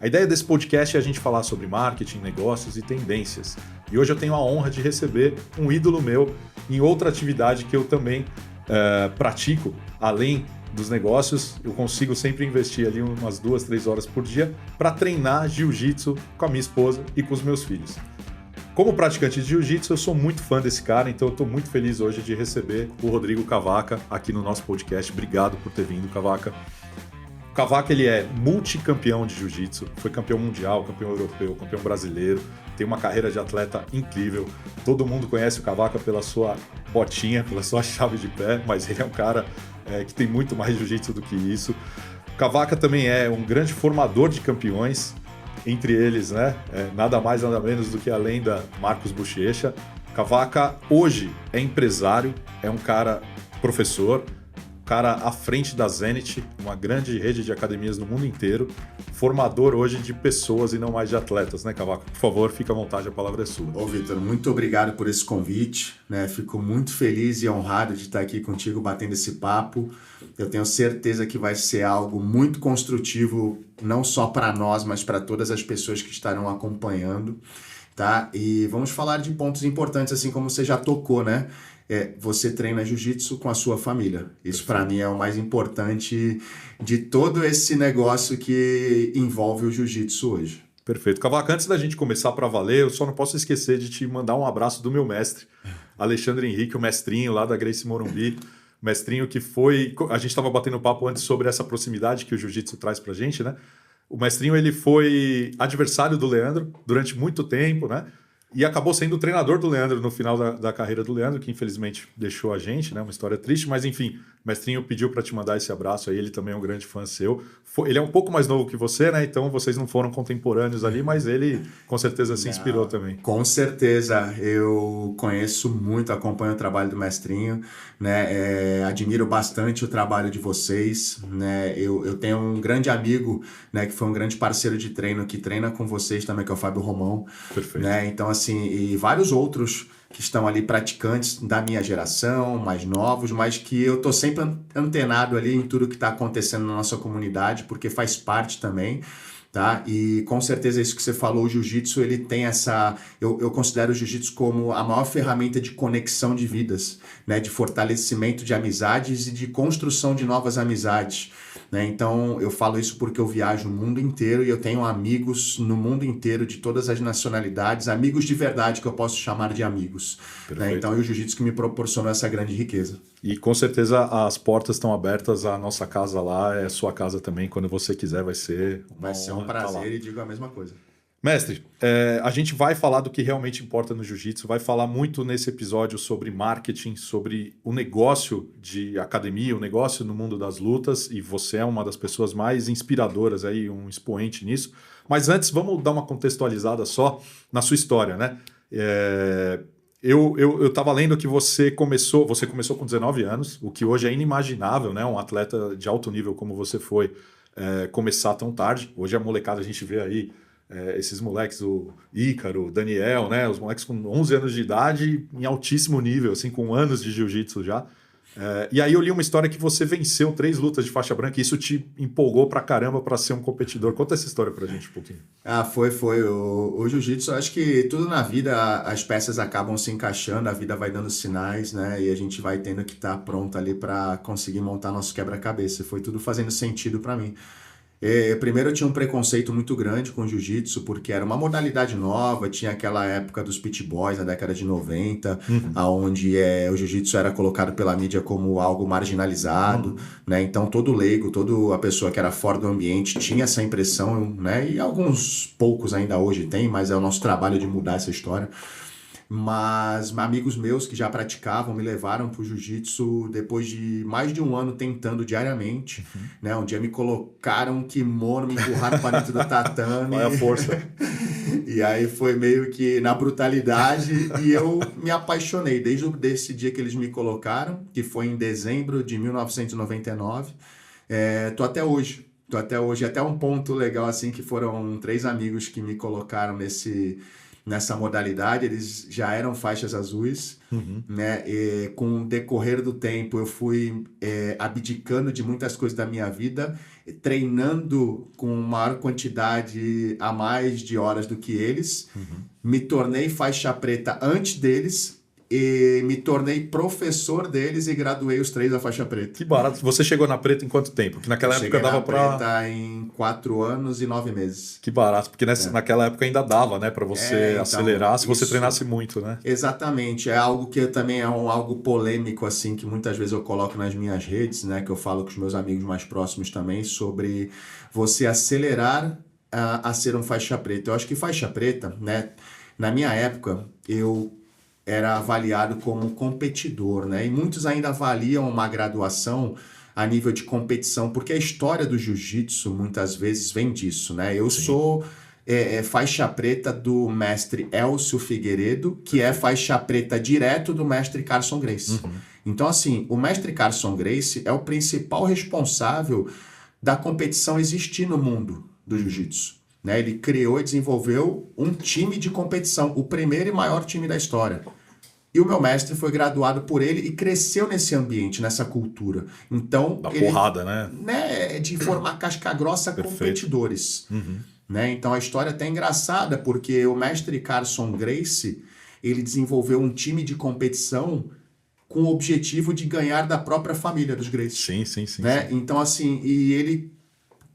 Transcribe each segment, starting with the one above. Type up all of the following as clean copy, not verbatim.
A ideia desse podcast é a gente falar sobre marketing, negócios e tendências. E hoje eu tenho a honra de receber um ídolo meu em outra atividade que eu também pratico, além dos negócios. Eu consigo sempre investir ali umas 2, 3 horas por dia para treinar jiu-jitsu com a minha esposa e com os meus filhos. Como praticante de jiu-jitsu, eu sou muito fã desse cara, então eu estou muito feliz hoje de receber o Rodrigo Cavaca aqui no nosso podcast. Obrigado por ter vindo, Cavaca. O Cavaca, ele é multicampeão de jiu-jitsu, foi campeão mundial, campeão europeu, campeão brasileiro, tem uma carreira de atleta incrível. Todo mundo conhece o Cavaca pela sua botinha, pela sua chave de pé, mas ele é um cara que tem muito mais jiu-jitsu do que isso. O Cavaca também é um grande formador de campeões, entre eles, né, nada mais, nada menos do que a lenda Marcos Buchecha. Cavaca hoje é empresário, é um cara professor, cara à frente da Zenit, uma grande rede de academias no mundo inteiro, formador hoje de pessoas e não mais de atletas, né, Cavaca? Por favor, fica à vontade, a palavra é sua. Ô, Vitor, muito obrigado por esse convite, né? Fico muito feliz e honrado de estar aqui contigo batendo esse papo. Eu tenho certeza que vai ser algo muito construtivo, não só para nós, mas para todas as pessoas que estarão acompanhando, tá? E vamos falar de pontos importantes, assim como você já tocou, né? Você treina jiu-jitsu com a sua família. Isso para mim é o mais importante de todo esse negócio que envolve o jiu-jitsu hoje. Perfeito. Cavaca, antes da gente começar para valer, eu só não posso esquecer de te mandar um abraço do meu mestre, Alexandre Henrique, o mestrinho lá da Gracie Morumbi. Mestrinho que foi... A gente estava batendo papo antes sobre essa proximidade que o jiu-jitsu traz pra gente, né? O mestrinho, ele foi adversário do Leandro durante muito tempo, né? E acabou sendo o treinador do Leandro no final da carreira do Leandro, que infelizmente deixou a gente, né? Uma história triste, mas enfim, o Mestrinho pediu para te mandar esse abraço aí, ele também é um grande fã seu. Ele é um pouco mais novo que você, né? Então vocês não foram contemporâneos ali, mas ele com certeza se inspirou também. Com certeza, eu conheço muito, acompanho o trabalho do Mestrinho, né? Admiro bastante o trabalho de vocês, né? Eu tenho um grande amigo, né? Que foi um grande parceiro de treino, que treina com vocês também, que é o Fábio Romão. Perfeito. Né? Então, assim, e vários outros que estão ali praticantes da minha geração, mais novos, mas que eu tô sempre antenado ali em tudo que está acontecendo na nossa comunidade, porque faz parte também, tá? E com certeza isso que você falou, o jiu-jitsu, ele tem essa... Eu considero o jiu-jitsu como a maior ferramenta de conexão de vidas, né? De fortalecimento de amizades e de construção de novas amizades, né? Então, eu falo isso porque eu viajo o mundo inteiro e eu tenho amigos no mundo inteiro de todas as nacionalidades, amigos de verdade que eu posso chamar de amigos, né? Então, é o jiu-jitsu que me proporcionou essa grande riqueza. E com certeza as portas estão abertas, a nossa casa lá é sua casa também, quando você quiser vai ser um prazer e digo a mesma coisa. Mestre, a gente vai falar do que realmente importa no jiu-jitsu, vai falar muito nesse episódio sobre marketing, sobre o negócio de academia, o negócio no mundo das lutas, e você é uma das pessoas mais inspiradoras aí, um expoente nisso. Mas antes, vamos dar uma contextualizada só na sua história, né? Eu estava lendo que você começou com 19 anos, o que hoje é inimaginável, né? Um atleta de alto nível como você foi, começar tão tarde. Hoje a molecada, a gente vê aí esses moleques, o Ícaro, o Daniel, né? Os moleques com 11 anos de idade em altíssimo nível, assim, com anos de jiu-jitsu já. E aí eu li uma história que você venceu 3 lutas de faixa branca e isso te empolgou pra caramba pra ser um competidor. Conta essa história pra gente um pouquinho. Foi. O jiu-jitsu, eu acho que tudo na vida, as peças acabam se encaixando, a vida vai dando sinais, né? E a gente vai tendo que estar pronto ali pra conseguir montar nosso quebra-cabeça. Foi tudo fazendo sentido pra mim. Primeiro eu tinha um preconceito muito grande com o jiu-jitsu, porque era uma modalidade nova, tinha aquela época dos pit boys, na década de 90, onde o jiu-jitsu era colocado pela mídia como algo marginalizado, né? Então todo leigo, toda a pessoa que era fora do ambiente tinha essa impressão, né? E alguns poucos ainda hoje tem, mas é o nosso trabalho de mudar essa história. Mas amigos meus que já praticavam me levaram para o jiu-jitsu depois de mais de um ano tentando diariamente, né? Um dia me colocaram um kimono, me empurraram para dentro do tatame. Olha a força. E aí foi meio que na brutalidade e eu me apaixonei desde esse dia que eles me colocaram, que foi em dezembro de 1999. Tô até hoje, até um ponto legal assim que foram 3 amigos que me colocaram nessa modalidade, eles já eram faixas azuis, né? E com o decorrer do tempo eu fui abdicando de muitas coisas da minha vida, treinando com maior quantidade a mais de horas do que eles, me tornei faixa preta antes deles e me tornei professor deles e graduei os 3 a faixa preta. Que barato. Você chegou na preta em quanto tempo? Porque naquela época dava para... preta em 4 anos e 9 meses. Que barato, porque naquela época ainda dava, né, para você Então, acelerar se você treinasse muito, né? Exatamente, é algo que também é algo polêmico, assim, que muitas vezes eu coloco nas minhas redes, né, que eu falo com os meus amigos mais próximos também, sobre você acelerar a ser um faixa preta. Eu acho que faixa preta, né, na minha época, eu era avaliado como competidor, né? E muitos ainda avaliam uma graduação a nível de competição, porque a história do jiu-jitsu muitas vezes vem disso, né? Eu sou faixa preta do mestre Elcio Figueiredo, que é faixa preta direto do mestre Carson Gracie. Então, assim, o mestre Carson Gracie é o principal responsável da competição existir no mundo do jiu-jitsu. Né? Ele criou e desenvolveu um time de competição, o primeiro e maior time da história. E o meu mestre foi graduado por ele e cresceu nesse ambiente, nessa cultura. Então, da porrada, né? De formar casca grossa competidores. Né? Então, a história é até engraçada, porque o mestre Carson Gracie, ele desenvolveu um time de competição com o objetivo de ganhar da própria família dos Gracie. Sim. Né? Então, assim, e ele...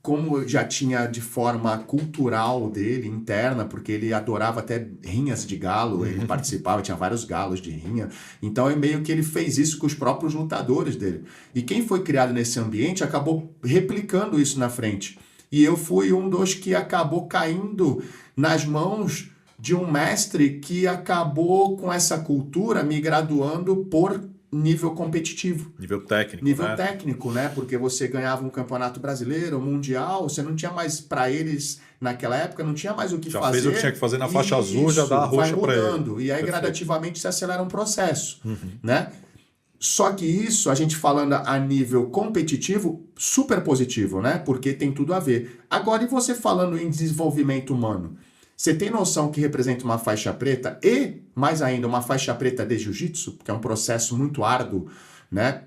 como já tinha de forma cultural dele, interna, porque ele adorava até rinhas de galo, ele participava, tinha vários galos de rinha, então é meio que ele fez isso com os próprios lutadores dele. E quem foi criado nesse ambiente acabou replicando isso na frente. E eu fui um dos que acabou caindo nas mãos de um mestre que acabou com essa cultura me graduando por nível competitivo. Nível técnico, Nível técnico, né? Porque você ganhava um campeonato brasileiro, um mundial, você não tinha mais, para eles, naquela época, não tinha mais o que já fazer. Já fez o que tinha que fazer na faixa azul, já dá a roxa para ele. E aí, gradativamente, se acelera um processo, né? Só que isso, a gente falando a nível competitivo, super positivo, né? Porque tem tudo a ver. Agora, e você falando em desenvolvimento humano? Você tem noção que representa uma faixa preta e, mais ainda, uma faixa preta de jiu-jitsu, que é um processo muito árduo, né?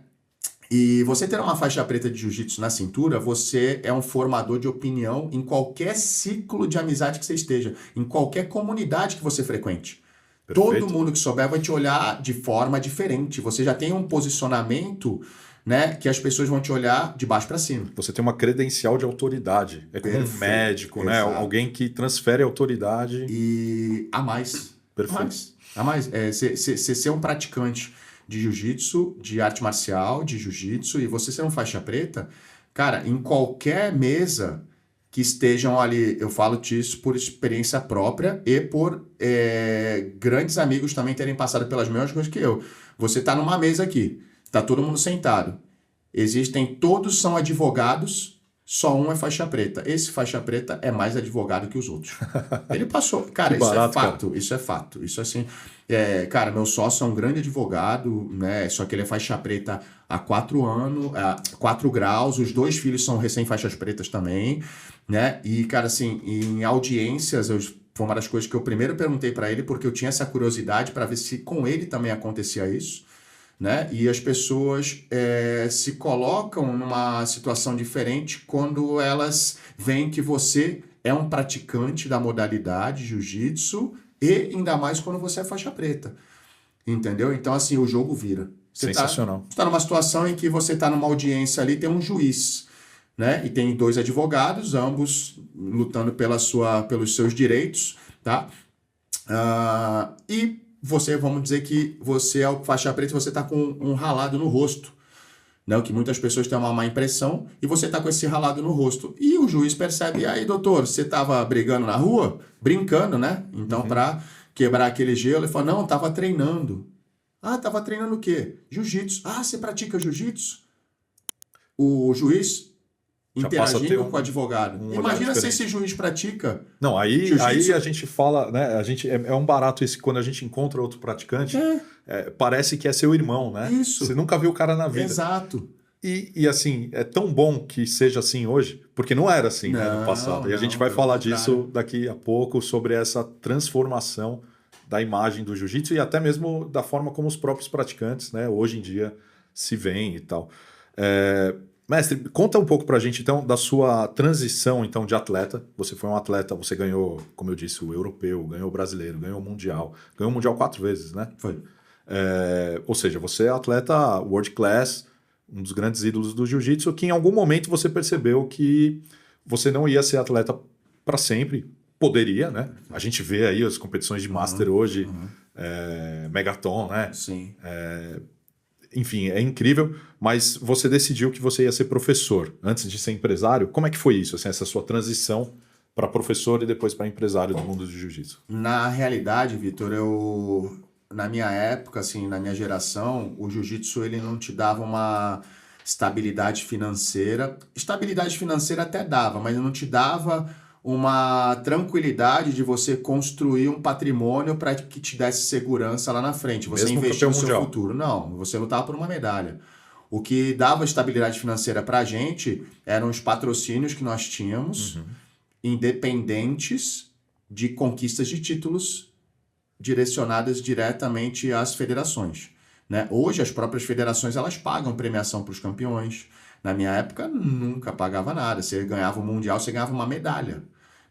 E você ter uma faixa preta de jiu-jitsu na cintura, você é um formador de opinião em qualquer ciclo de amizade que você esteja, em qualquer comunidade que você frequente. Perfeito. Todo mundo que souber vai te olhar de forma diferente. Você já tem um posicionamento, né, que as pessoas vão te olhar de baixo para cima. Você tem uma credencial de autoridade. É como um médico, né? Alguém que transfere autoridade. E a mais. Perfeito. A mais. Você ser um praticante de jiu-jitsu, de arte marcial, de jiu-jitsu, e você ser um faixa preta, cara, em qualquer mesa que estejam ali, eu falo disso por experiência própria e por grandes amigos também terem passado pelas mesmas coisas que eu. Você tá numa mesa aqui, tá todo mundo sentado. Todos são advogados, só um é faixa preta. Esse faixa preta é mais advogado que os outros. Ele passou. Cara, isso é fato. Cara. Isso é fato. Isso assim. Cara, meu sócio é um grande advogado, né? Só que ele é faixa preta há 4 anos, 4 graus. Os 2 filhos são recém-faixas pretas também, né? E, cara, assim, em audiências, foi uma das coisas que eu primeiro perguntei para ele, porque eu tinha essa curiosidade para ver se com ele também acontecia isso. Né? E as pessoas se colocam numa situação diferente quando elas veem que você é um praticante da modalidade jiu-jitsu e ainda mais quando você é faixa preta. Entendeu? Então, assim, o jogo vira. Sensacional. Você tá numa situação em que você está numa audiência ali, tem um juiz, né? E tem 2 advogados, ambos lutando pelos seus direitos, tá? Vamos dizer que você é o faixa preta e você está com um ralado no rosto, né? O que muitas pessoas têm uma má impressão, e você está com esse ralado no rosto. E o juiz percebe, e aí, doutor, você estava brigando na rua? Brincando, né? Então, para quebrar aquele gelo, ele fala, não, estava treinando. Ah, estava treinando o quê? Jiu-jitsu. Ah, você pratica jiu-jitsu? O juiz interagindo com o advogado. Imagina se esse juiz pratica. Não, aí a gente fala, né? É um barato esse quando a gente encontra outro praticante. Parece que é seu irmão, né? Isso. Você nunca viu o cara na vida. Exato. E assim, é tão bom que seja assim hoje, porque não era assim, né, no passado. E a gente vai falar disso daqui a pouco, sobre essa transformação da imagem do jiu-jitsu e até mesmo da forma como os próprios praticantes, né, hoje em dia se veem e tal. Mestre, conta um pouco pra gente, então, da sua transição, então, de atleta. Você foi um atleta, você ganhou, como eu disse, o europeu, ganhou o brasileiro, ganhou o mundial 4 vezes, né? Foi. Ou seja, você é atleta world class, um dos grandes ídolos do jiu-jitsu, que em algum momento você percebeu que você não ia ser atleta para sempre. Poderia, né? A gente vê aí as competições de Master hoje, Megaton, né? Sim. Enfim, é incrível, mas você decidiu que você ia ser professor antes de ser empresário. Como é que foi isso, assim, essa sua transição para professor e depois para empresário do mundo do jiu-jitsu? Na realidade, Vitor, na minha época, assim, na minha geração, o jiu-jitsu ele não te dava uma estabilidade financeira. Estabilidade financeira até dava, mas não te dava uma tranquilidade de você construir um patrimônio para que te desse segurança lá na frente. Você Mesmo investir no campeão seu mundial. futuro. Não, você lutava por uma medalha. O que dava estabilidade financeira para a gente eram os patrocínios que nós tínhamos, independentes de conquistas de títulos direcionadas diretamente às federações, né? Hoje as próprias federações elas pagam premiação para os campeões. Na minha época nunca pagava nada. Você ganhava o mundial, você ganhava uma medalha,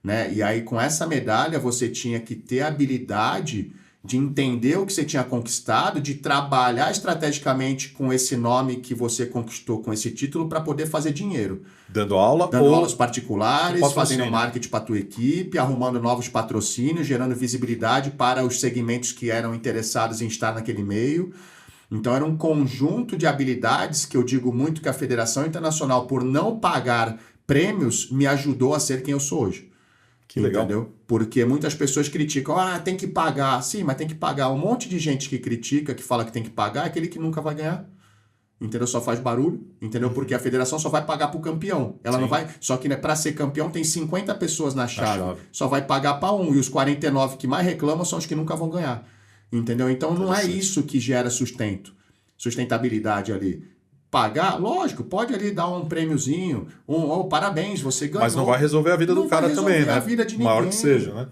né? E aí com essa medalha você tinha que ter a habilidade de entender o que você tinha conquistado, de trabalhar estrategicamente com esse nome que você conquistou com esse título para poder fazer dinheiro. Dando aula Dando ou aulas particulares, fazendo marketing para a tua equipe, arrumando novos patrocínios, gerando visibilidade para os segmentos que eram interessados em estar naquele meio. Então era um conjunto de habilidades que eu digo muito que a Federação Internacional, por não pagar prêmios, me ajudou a ser quem eu sou hoje. Que legal. Entendeu? Porque muitas pessoas criticam, tem que pagar. Sim, mas tem que pagar. Um monte de gente que critica, que fala que tem que pagar, é aquele que nunca vai ganhar. Entendeu? Só faz barulho, entendeu? Porque a federação só vai pagar pro campeão. Ela não vai. Só que, né, para ser campeão tem 50 pessoas na chave. Só vai pagar para um. E os 49 que mais reclamam são os que nunca vão ganhar. Entendeu? Então não é isso que gera sustentabilidade ali. Pagar, lógico, pode ali dar um prêmiozinho, parabéns, você ganhou. Mas não vai resolver a vida do cara também, né? A vida de ninguém. Maior que seja, né?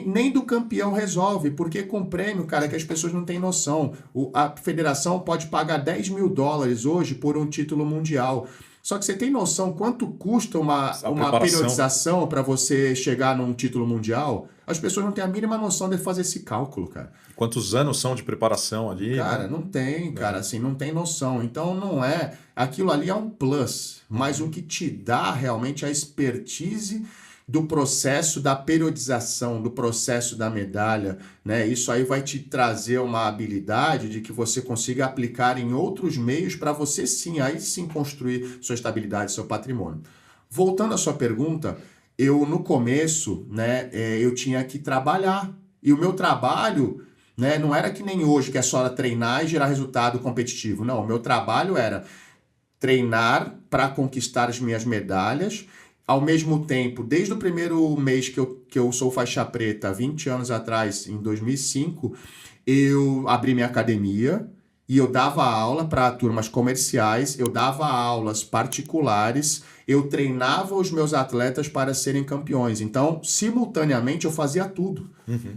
Nem do campeão resolve, porque com prêmio, cara, que as pessoas não têm noção. A federação pode pagar $10 mil hoje por um título mundial. Só que você tem noção quanto custa uma periodização para você chegar num título mundial? As pessoas não têm a mínima noção de fazer esse cálculo, cara. Quantos anos são de preparação ali? Cara, não tem, cara, assim, não tem noção. Então não é. Aquilo ali é um plus, mas o que te dá realmente a expertise do processo da periodização, do processo da medalha, né? Isso aí vai te trazer uma habilidade de que você consiga aplicar em outros meios para você aí sim construir sua estabilidade, seu patrimônio. Voltando à sua pergunta, eu no começo, né, eu tinha que trabalhar. E o meu trabalho, né, não era que nem hoje, que é só treinar e gerar resultado competitivo. Não, o meu trabalho era treinar para conquistar as minhas medalhas. Ao mesmo tempo, desde o primeiro mês que eu sou faixa preta, 20 anos atrás, em 2005, eu abri minha academia e eu dava aula para turmas comerciais, eu dava aulas particulares, eu treinava os meus atletas para serem campeões. Então, simultaneamente, eu fazia tudo.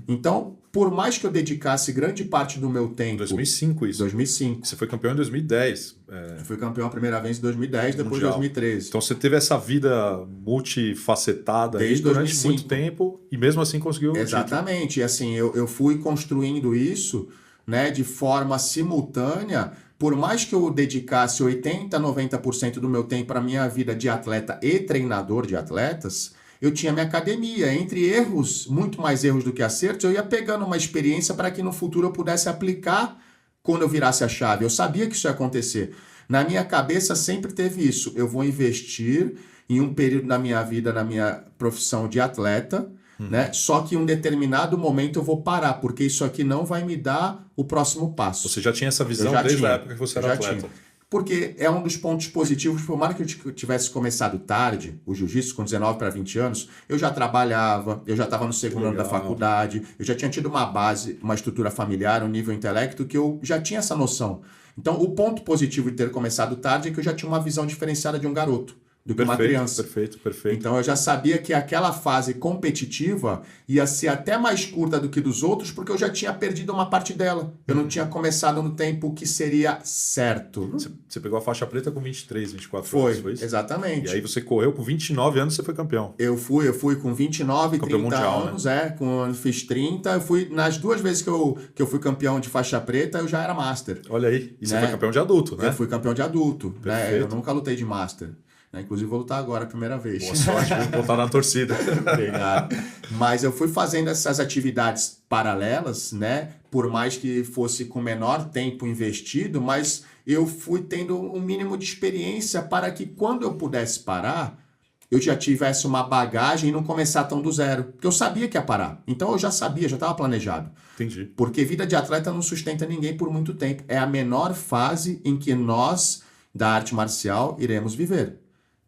Então, por mais que eu dedicasse grande parte do meu tempo... 2005 isso. 2005. Você foi campeão em 2010. Eu fui campeão a primeira vez em 2010, depois em 2013. Então você teve essa vida multifacetada aí durante muito tempo e mesmo assim conseguiu... Exatamente. E assim, eu fui construindo isso, né, de forma simultânea. Por mais que eu dedicasse 80%, 90% do meu tempo para a minha vida de atleta e treinador de atletas, eu tinha minha academia. Entre erros, muito mais erros do que acertos, eu ia pegando uma experiência para que no futuro eu pudesse aplicar quando eu virasse a chave. Eu sabia que isso ia acontecer. Na minha cabeça sempre teve isso. Eu vou investir em um período da minha vida, na minha profissão de atleta, né? Só que em um determinado momento eu vou parar, porque isso aqui não vai me dar o próximo passo. Você já tinha essa visão desde a época que você era atleta? Porque é um dos pontos positivos, por mais que eu tivesse começado tarde, o jiu-jitsu com 19 para 20 anos, eu já trabalhava, eu já estava no segundo ano da faculdade, eu já tinha tido uma base, uma estrutura familiar, um nível intelecto que eu já tinha essa noção. Então, o ponto positivo de ter começado tarde é que eu já tinha uma visão diferenciada de um garoto do que uma criança. Perfeito. Então eu já sabia que aquela fase competitiva ia ser até mais curta do que dos outros, porque eu já tinha perdido uma parte dela. Eu não tinha começado no tempo que seria certo. Você pegou a faixa preta com 23, 24 anos, foi isso? Exatamente. E aí você correu com 29 anos, você foi campeão. Eu fui com 29, campeão 30 mundial, anos, né? Fiz 30. Eu fui, nas 2 vezes que eu fui campeão de faixa preta, eu já era master. Olha aí, e você foi campeão de adulto, né? Eu fui campeão de adulto, né? Eu nunca lutei de master. Inclusive vou lutar agora a primeira vez. Boa sorte, vou voltar na torcida. Obrigado. Mas eu fui fazendo essas atividades paralelas, né? Por mais que fosse com menor tempo investido, mas eu fui tendo um mínimo de experiência para que quando eu pudesse parar, eu já tivesse uma bagagem e não começar tão do zero. Porque eu sabia que ia parar. Então eu já sabia, já estava planejado. Entendi. Porque vida de atleta não sustenta ninguém por muito tempo. É a menor fase em que nós, da arte marcial, iremos viver.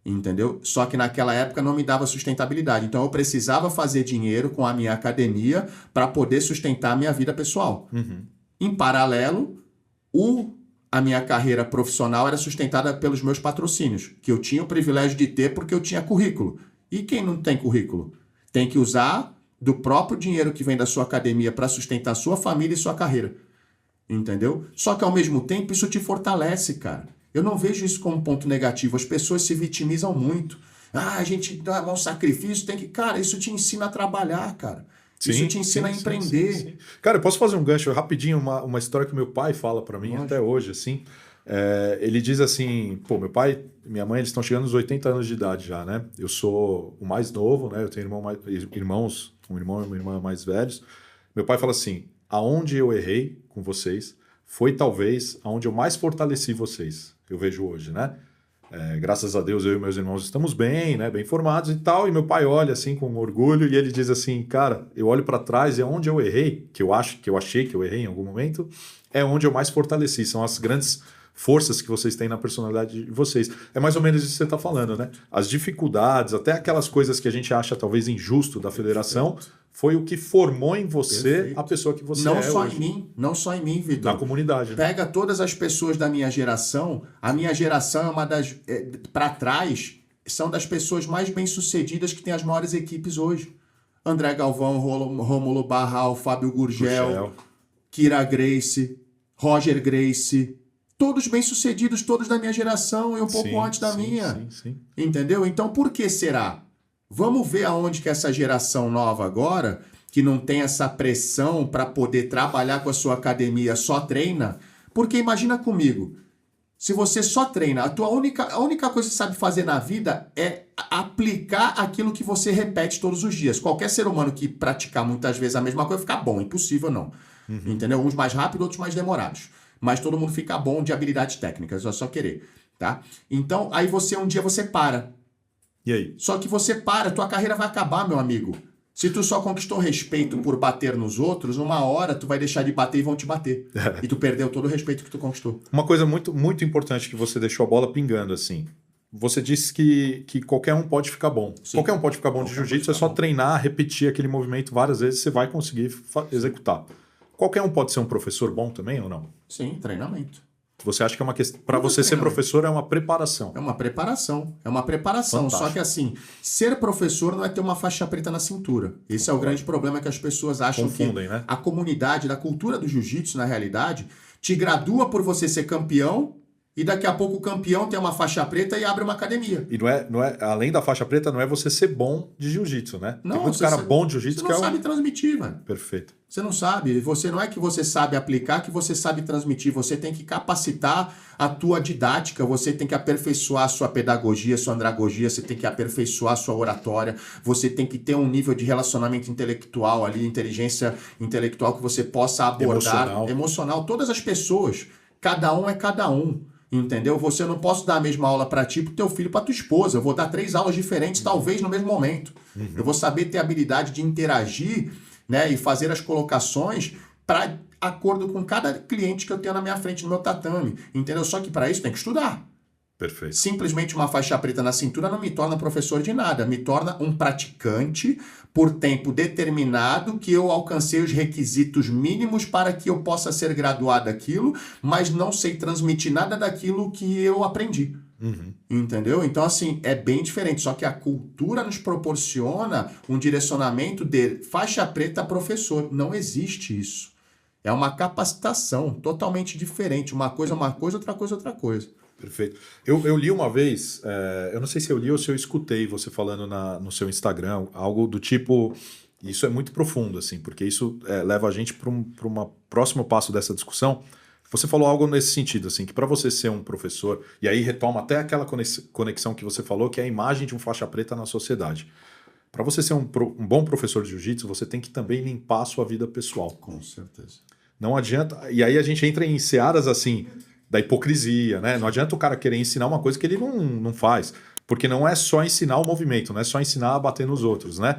Entendeu? Só que naquela época não me dava sustentabilidade. Então eu precisava fazer dinheiro com a minha academia para poder sustentar a minha vida pessoal. Em paralelo, a minha carreira profissional era sustentada pelos meus patrocínios, que eu tinha o privilégio de ter porque eu tinha currículo. E quem não tem currículo? Tem que usar do próprio dinheiro que vem da sua academia para sustentar sua família e sua carreira. Entendeu? Só que ao mesmo tempo isso te fortalece, cara. Eu não vejo isso como um ponto negativo. As pessoas se vitimizam muito. A gente dá um sacrifício, tem que... Cara, isso te ensina a trabalhar, cara. Isso te ensina a empreender. Sim. Cara, eu posso fazer um gancho rapidinho, uma história que meu pai fala pra mim até hoje, assim. Ele diz assim, pô, meu pai e minha mãe, eles estão chegando aos 80 anos de idade já, né? Eu sou o mais novo, né? Eu tenho irmãos, um irmão e uma irmã mais velhos. Meu pai fala assim, aonde eu errei com vocês foi talvez aonde eu mais fortaleci vocês. Eu vejo hoje, né? Graças a Deus, eu e meus irmãos estamos bem, né? Bem formados e tal. E meu pai olha assim com orgulho e ele diz assim, cara, eu olho para trás e onde eu errei, que eu achei que eu errei em algum momento, é onde eu mais fortaleci. São as grandes forças que vocês têm na personalidade de vocês. É mais ou menos isso que você está falando, né? As dificuldades, até aquelas coisas que a gente acha talvez injusto da federação, foi o que formou em você a pessoa que você não é só hoje. Não só em mim, Vitor. Na comunidade. Pega todas as pessoas da minha geração. A minha geração é uma das... para trás, são das pessoas mais bem-sucedidas que têm as maiores equipes hoje. André Galvão, Rômulo Barral, Fábio Gurgel, Kira Gracie, Roger Gracie... Todos bem-sucedidos, todos da minha geração e um pouco antes da minha. Sim. Entendeu? Então, por que será? Vamos ver aonde que essa geração nova agora, que não tem essa pressão para poder trabalhar com a sua academia, só treina. Porque imagina comigo, se você só treina, a única coisa que você sabe fazer na vida é aplicar aquilo que você repete todos os dias. Qualquer ser humano que praticar muitas vezes a mesma coisa fica bom, impossível não. Entendeu? Uns mais rápidos, outros mais demorados. Mas todo mundo fica bom de habilidades técnicas, é só querer, tá? Então, aí um dia você para. E aí? Só que você para, tua carreira vai acabar, meu amigo. Se tu só conquistou respeito por bater nos outros, uma hora tu vai deixar de bater e vão te bater. E tu perdeu todo o respeito que tu conquistou. Uma coisa muito, muito importante que você deixou a bola pingando, assim. Você disse que qualquer um pode ficar bom. Sim. Qualquer um pode ficar bom de jiu-jitsu, é só treinar, repetir aquele movimento várias vezes, você vai conseguir executar. Qualquer um pode ser um professor bom também ou não? Sim, treinamento. Você acha que é uma questão... Para você ser professor é uma preparação. É uma preparação. Fantástico. Só que assim, ser professor não é ter uma faixa preta na cintura. Esse é o grande problema que as pessoas acham. Confundem, né? A comunidade, da cultura do jiu-jitsu, na realidade, te gradua por você ser campeão e daqui a pouco o campeão tem uma faixa preta e abre uma academia. E não é além da faixa preta, não é você ser bom de jiu-jitsu, né? Não, tem muito cara bom de jiu-jitsu que você não sabe transmitir, velho. Perfeito. Você não sabe. Você não é que você sabe aplicar, que você sabe transmitir. Você tem que capacitar a tua didática, você tem que aperfeiçoar a sua pedagogia, sua andragogia, você tem que aperfeiçoar a sua oratória, você tem que ter um nível de relacionamento intelectual ali, inteligência intelectual que você possa abordar. Emocional. Todas as pessoas. Cada um é cada um. Entendeu? Você não posso dar a mesma aula para ti, pro teu filho, para tua esposa. Eu vou dar 3 aulas diferentes, talvez no mesmo momento. Eu vou saber ter a habilidade de interagir, né, e fazer as colocações para acordo com cada cliente que eu tenho na minha frente, no meu tatame. Entendeu? Só que para isso tem que estudar. Perfeito. Simplesmente uma faixa preta na cintura não me torna professor de nada, me torna um praticante por tempo determinado que eu alcancei os requisitos mínimos para que eu possa ser graduado daquilo, mas não sei transmitir nada daquilo que eu aprendi. Entendeu? Então, assim, é bem diferente. Só que a cultura nos proporciona um direcionamento de faixa preta a professor. Não existe isso. É uma capacitação totalmente diferente. Uma coisa, outra coisa, outra coisa. Perfeito. Eu li uma vez, eu não sei se eu li ou se eu escutei você falando no seu Instagram, algo do tipo, isso é muito profundo, assim, porque isso leva a gente para um próximo passo dessa discussão. Você falou algo nesse sentido, assim, que para você ser um professor, e aí retoma até aquela conexão que você falou, que é a imagem de um faixa preta na sociedade. Para você ser um bom professor de jiu-jitsu, você tem que também limpar a sua vida pessoal. Com certeza. Não adianta... E aí a gente entra em searas, assim, da hipocrisia, né? Não adianta o cara querer ensinar uma coisa que ele não faz. Porque não é só ensinar o movimento, não é só ensinar a bater nos outros, né?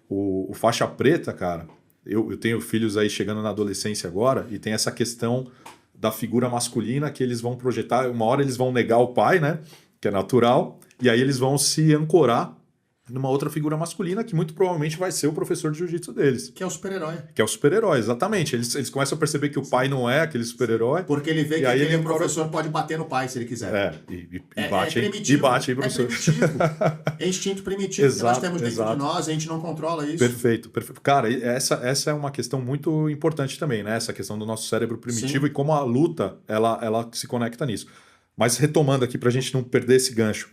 O faixa preta, cara... Eu tenho filhos aí chegando na adolescência agora e tem essa questão da figura masculina que eles vão projetar. Uma hora eles vão negar o pai, né? Que é natural. E aí eles vão se ancorar numa outra figura masculina que muito provavelmente vai ser o professor de jiu-jitsu deles. Que é o super-herói. Que é o super-herói, exatamente. Eles começam a perceber que o pai não é aquele super-herói. Porque ele vê que aquele professor pode bater no pai se ele quiser. E bate, e bate, professor. É primitivo. É instinto primitivo que nós temos dentro de nós, a gente não controla isso. Perfeito. Cara, essa é uma questão muito importante também, né? Essa questão do nosso cérebro primitivo. Sim. E como a luta, ela se conecta nisso. Mas retomando aqui para a gente não perder esse gancho.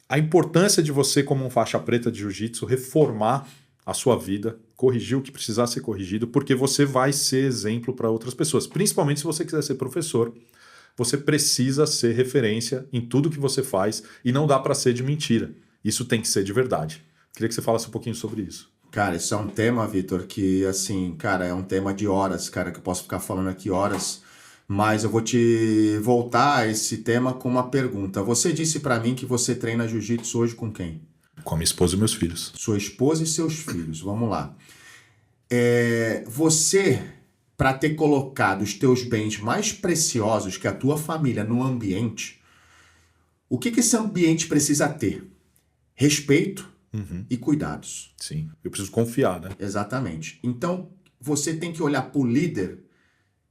A importância de você, como um faixa preta de jiu-jitsu, reformar a sua vida, corrigir o que precisar ser corrigido, porque você vai ser exemplo para outras pessoas. Principalmente se você quiser ser professor, você precisa ser referência em tudo que você faz e não dá para ser de mentira. Isso tem que ser de verdade. Queria que você falasse um pouquinho sobre isso. Cara, isso é um tema, Vitor, que, assim, cara, é um tema de horas, cara, que eu posso ficar falando aqui horas. Mas eu vou te voltar a esse tema com uma pergunta. Você disse para mim que você treina jiu-jitsu hoje com quem? Com a minha esposa e meus filhos. Sua esposa e seus filhos. Vamos lá. Você, para ter colocado os teus bens mais preciosos, que é a tua família, no ambiente, o que esse ambiente precisa ter? Respeito e cuidados. Sim, eu preciso confiar, né? Exatamente. Então, você tem que olhar para o líder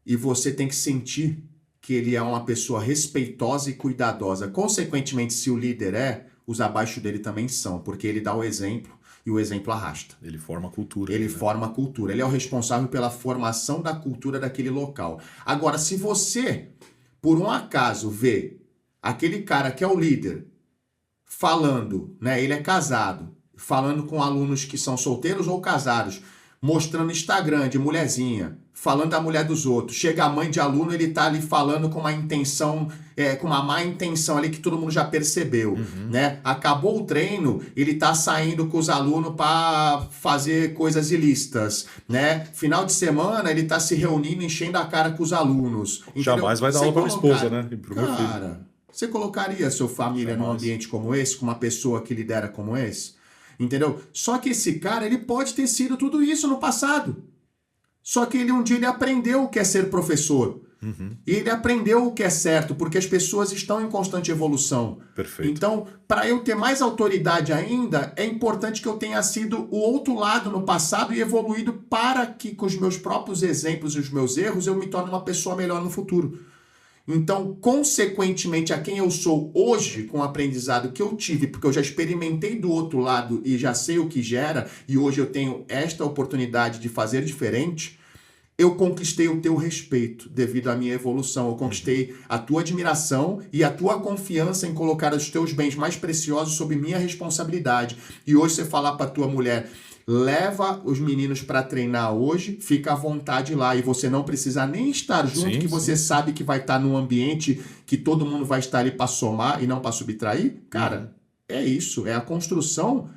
e você tem que sentir que ele é uma pessoa respeitosa e cuidadosa. Consequentemente, se o líder os abaixo dele também são, porque ele dá o exemplo e o exemplo arrasta. Ele forma a cultura. Ele forma a cultura. Ele é o responsável pela formação da cultura daquele local. Agora, se você, por um acaso, vê aquele cara que é o líder falando, né? Ele é casado, falando com alunos que são solteiros ou casados, mostrando Instagram de mulherzinha, falando da mulher dos outros. Chega a mãe de aluno, ele tá ali falando com uma intenção, com uma má intenção ali que todo mundo já percebeu, né? Acabou o treino, ele tá saindo com os alunos para fazer coisas ilícitas, né? Final de semana, ele tá se reunindo, enchendo a cara com os alunos. Jamais vai dar aula pra minha esposa, né? E pro meu filho. Cara, você colocaria a sua família num ambiente como esse, com uma pessoa que lidera como esse? Entendeu? Só que esse cara, ele pode ter sido tudo isso no passado. Só que um dia ele aprendeu o que é ser professor. E ele aprendeu o que é certo, porque as pessoas estão em constante evolução. Perfeito. Então, para eu ter mais autoridade ainda, é importante que eu tenha sido o outro lado no passado e evoluído para que, com os meus próprios exemplos e os meus erros, eu me torne uma pessoa melhor no futuro. Então, consequentemente, a quem eu sou hoje, com o aprendizado que eu tive, porque eu já experimentei do outro lado e já sei o que gera, e hoje eu tenho esta oportunidade de fazer diferente, eu conquistei o teu respeito devido à minha evolução. Eu conquistei a tua admiração e a tua confiança em colocar os teus bens mais preciosos sob minha responsabilidade. E hoje você falar para tua mulher: leva os meninos para treinar hoje, fica à vontade lá, e você não precisa nem estar junto, que você sabe que vai estar num ambiente que todo mundo vai estar ali para somar e não para subtrair. Cara, é isso, é a construção,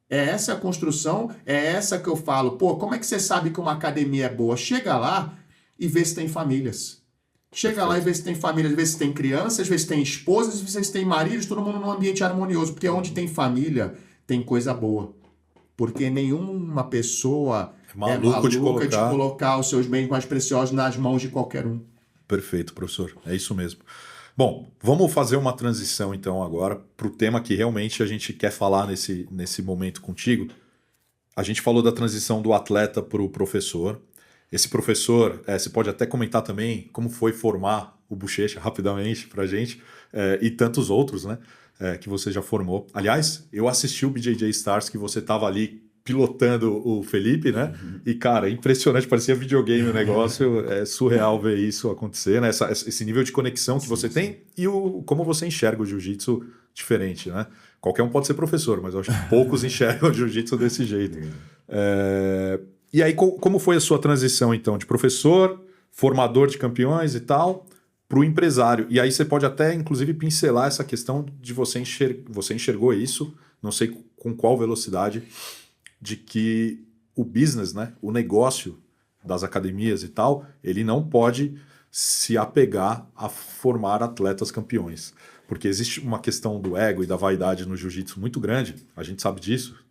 é essa a construção, é essa que eu falo. Pô, como é que você sabe que uma academia é boa? Chega lá e vê se tem famílias. Chega lá e vê se tem famílias, vê se tem crianças, vê se tem esposas, vê se tem maridos, todo mundo num ambiente harmonioso, porque onde tem família, tem coisa boa. Porque nenhuma pessoa é maluca de colocar os seus bens mais preciosos nas mãos de qualquer um. Perfeito, professor. É isso mesmo. Bom, vamos fazer uma transição então agora para o tema que realmente a gente quer falar nesse momento contigo. A gente falou da transição do atleta para o professor. Esse professor, você pode até comentar também como foi formar o Bochecha rapidamente para a gente, e tantos outros, né, que você já formou. Aliás, eu assisti o BJJ Stars que você estava ali pilotando o Felipe, né? E, cara, impressionante, parecia videogame o negócio, é surreal ver isso acontecer, né? Esse nível de conexão que você tem e como você enxerga o jiu-jitsu diferente, né? Qualquer um pode ser professor, mas eu acho que poucos enxergam o jiu-jitsu desse jeito. E aí, como foi a sua transição, então, de professor, formador de campeões e tal, para o empresário? E aí você pode até, inclusive, pincelar essa questão de você enxergou isso, não sei com qual velocidade, de que o business, né, o negócio das academias e tal, ele não pode se apegar a formar atletas campeões. Porque existe uma questão do ego e da vaidade no jiu-jitsu muito grande, a gente sabe disso,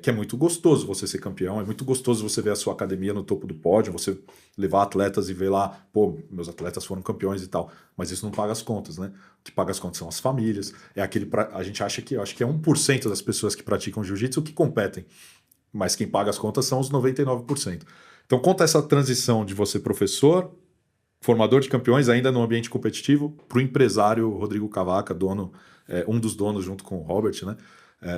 que é muito gostoso você ser campeão, é muito gostoso você ver a sua academia no topo do pódio, você levar atletas e ver lá, pô, meus atletas foram campeões e tal, mas isso não paga as contas, né? O que paga as contas são as famílias, a gente acha que, eu acho que é 1% das pessoas que praticam jiu-jitsu que competem, mas quem paga as contas são os 99%. Então conta essa transição de você professor, formador de campeões ainda no ambiente competitivo, para o empresário Rodrigo Cavaca, dono, um dos donos junto com o Robert, né?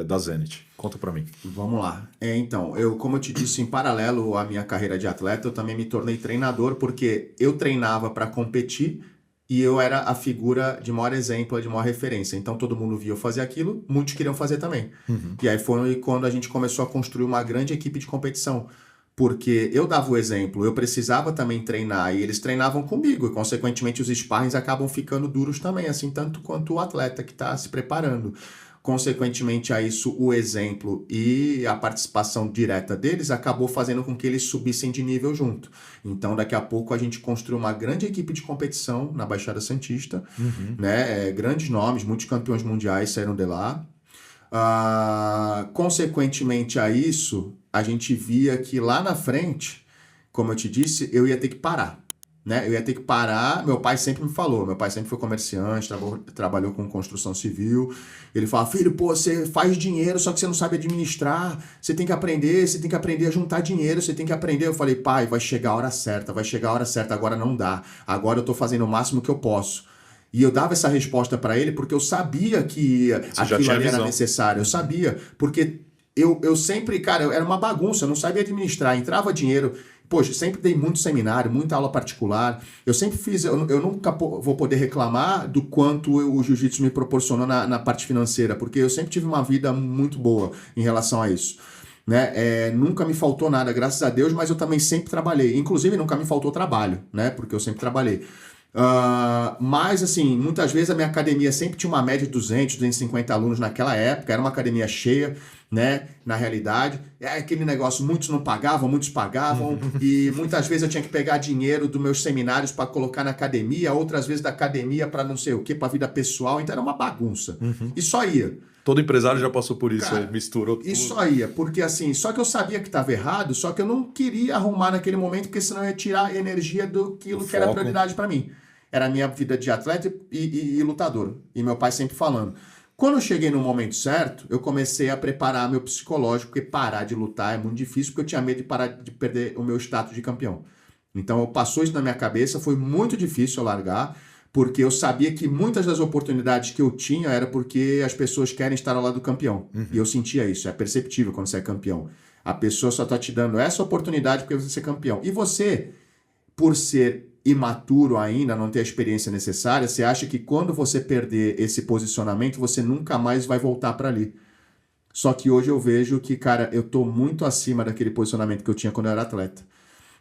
Da Zenit. Conta para mim. Vamos lá. Então, como eu te disse, em paralelo à minha carreira de atleta, eu também me tornei treinador, porque eu treinava para competir e eu era a figura de maior exemplo, de maior referência. Então, todo mundo via eu fazer aquilo, muitos queriam fazer também. E aí foi quando a gente começou a construir uma grande equipe de competição. Porque eu dava o exemplo, eu precisava também treinar e eles treinavam comigo. E, consequentemente, os sparrings acabam ficando duros também, assim, tanto quanto o atleta que está se preparando. Consequentemente a isso, o exemplo e a participação direta deles acabou fazendo com que eles subissem de nível junto. Então, daqui a pouco, a gente construiu uma grande equipe de competição na Baixada Santista, né? Grandes nomes, muitos campeões mundiais saíram de lá. Consequentemente a isso, a gente via que lá na frente, como eu te disse, eu ia ter que parar. Né? Eu ia ter que parar, meu pai sempre me falou, meu pai sempre foi comerciante, trabalhou com construção civil, ele fala, filho, pô, você faz dinheiro, só que você não sabe administrar, você tem que aprender a juntar dinheiro, você tem que aprender. Eu falei, pai, vai chegar a hora certa, agora não dá, agora eu tô fazendo o máximo que eu posso. E eu dava essa resposta para ele porque eu sabia que aquilo ali era necessário, eu sabia, porque eu sempre, cara, era uma bagunça, eu não sabia administrar, entrava dinheiro. Poxa, sempre dei muito seminário, muita aula particular. Eu sempre fiz, eu nunca vou poder reclamar do quanto o jiu-jitsu me proporcionou na parte financeira, porque eu sempre tive uma vida muito boa em relação a isso. Né? Nunca me faltou nada, graças a Deus, mas eu também sempre trabalhei. Inclusive, nunca me faltou trabalho, né? Porque eu sempre trabalhei. Mas, assim, muitas vezes a minha academia sempre tinha uma média de 200, 250 alunos naquela época, era uma academia cheia, né, na realidade, aquele negócio, muitos não pagavam, muitos pagavam, e muitas vezes eu tinha que pegar dinheiro dos meus seminários para colocar na academia, outras vezes da academia para não sei o que, para vida pessoal, então era uma bagunça, e só ia. Todo empresário já passou por isso, cara, misturou tudo. E só ia, porque assim, só que eu sabia que estava errado, só que eu não queria arrumar naquele momento, porque senão eu ia tirar a energia daquilo que era prioridade para mim. Era a minha vida de atleta e lutador, e meu pai sempre falando. Quando eu cheguei no momento certo, eu comecei a preparar meu psicológico, porque parar de lutar é muito difícil, porque eu tinha medo de perder o meu status de campeão. Então, passou isso na minha cabeça, foi muito difícil eu largar, porque eu sabia que muitas das oportunidades que eu tinha era porque as pessoas querem estar ao lado do campeão. E eu sentia isso, é perceptível quando você é campeão. A pessoa só está te dando essa oportunidade porque você é campeão. E você, por ser imaturo ainda, não ter a experiência necessária, você acha que quando você perder esse posicionamento, você nunca mais vai voltar para ali. Só que hoje eu vejo que, cara, eu tô muito acima daquele posicionamento que eu tinha quando eu era atleta.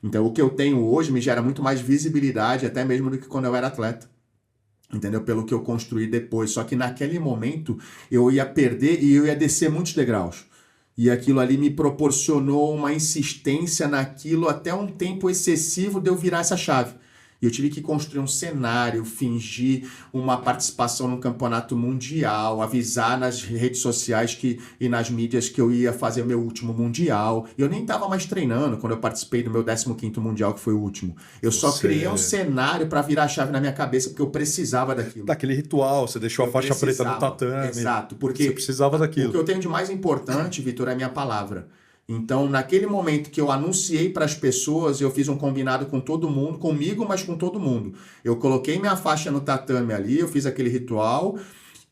Então, o que eu tenho hoje me gera muito mais visibilidade, até mesmo do que quando eu era atleta. Entendeu? Pelo que eu construí depois. Só que naquele momento, eu ia perder e eu ia descer muitos degraus. E aquilo ali me proporcionou uma insistência naquilo até um tempo excessivo de eu virar essa chave. E eu tive que construir um cenário, fingir uma participação no campeonato mundial, avisar nas redes sociais e nas mídias que eu ia fazer meu último mundial. E eu nem estava mais treinando quando eu participei do meu 15º mundial, que foi o último. Eu só criei um cenário para virar a chave na minha cabeça, porque eu precisava daquilo. Daquele ritual, você deixou a faixa preta no tatame. Exato, porque você precisava daquilo. O que eu tenho de mais importante, Vitor, é a minha palavra. Então, naquele momento que eu anunciei para as pessoas, eu fiz um combinado com todo mundo, comigo, mas com todo mundo. Eu coloquei minha faixa no tatame ali, eu fiz aquele ritual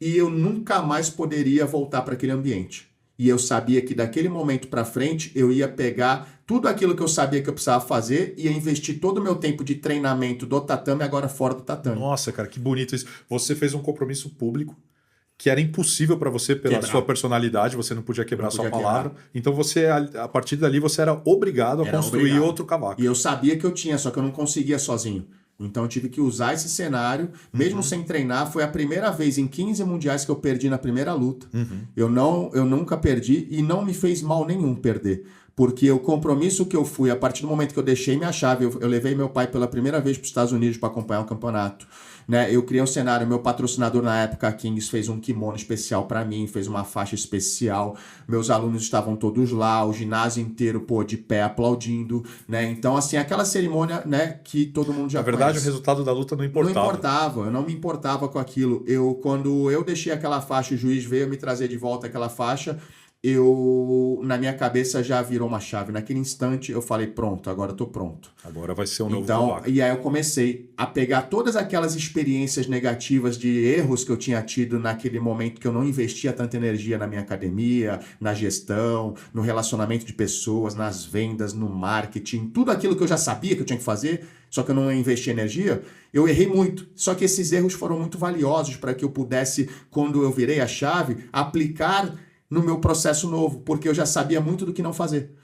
e eu nunca mais poderia voltar para aquele ambiente. E eu sabia que daquele momento para frente eu ia pegar tudo aquilo que eu sabia que eu precisava fazer e ia investir todo o meu tempo de treinamento do tatame agora fora do tatame. Nossa, cara, que bonito isso. Você fez um compromisso público que era impossível para você pela sua personalidade, você não podia quebrar sua palavra. Então você, a partir dali, você era obrigado a construir outro cavaco. E eu sabia que eu tinha, só que eu não conseguia sozinho. Então eu tive que usar esse cenário, mesmo sem treinar. Foi a primeira vez em 15 mundiais que eu perdi na primeira luta. Eu nunca perdi e não me fez mal nenhum perder. Porque o compromisso que eu fui, a partir do momento que eu deixei minha chave, eu levei meu pai pela primeira vez para os Estados Unidos para acompanhar o campeonato. Né? Eu criei um cenário, meu patrocinador na época, a Kings, fez um kimono especial para mim, fez uma faixa especial, meus alunos estavam todos lá, o ginásio inteiro, de pé aplaudindo, né? Então, assim, aquela cerimônia, né, que todo mundo já conhece. Na verdade, o resultado da luta não importava. Não importava, eu não me importava com aquilo. Quando eu deixei aquela faixa, o juiz veio me trazer de volta aquela faixa, na minha cabeça já virou uma chave. Naquele instante eu falei, pronto, agora eu tô pronto. Agora vai ser um novo cavaco. E aí eu comecei a pegar todas aquelas experiências negativas de erros que eu tinha tido naquele momento que eu não investia tanta energia na minha academia, na gestão, no relacionamento de pessoas, nas vendas, no marketing, tudo aquilo que eu já sabia que eu tinha que fazer, só que eu não investi energia, eu errei muito. Só que esses erros foram muito valiosos para que eu pudesse, quando eu virei a chave, aplicar no meu processo novo, porque eu já sabia muito do que não fazer.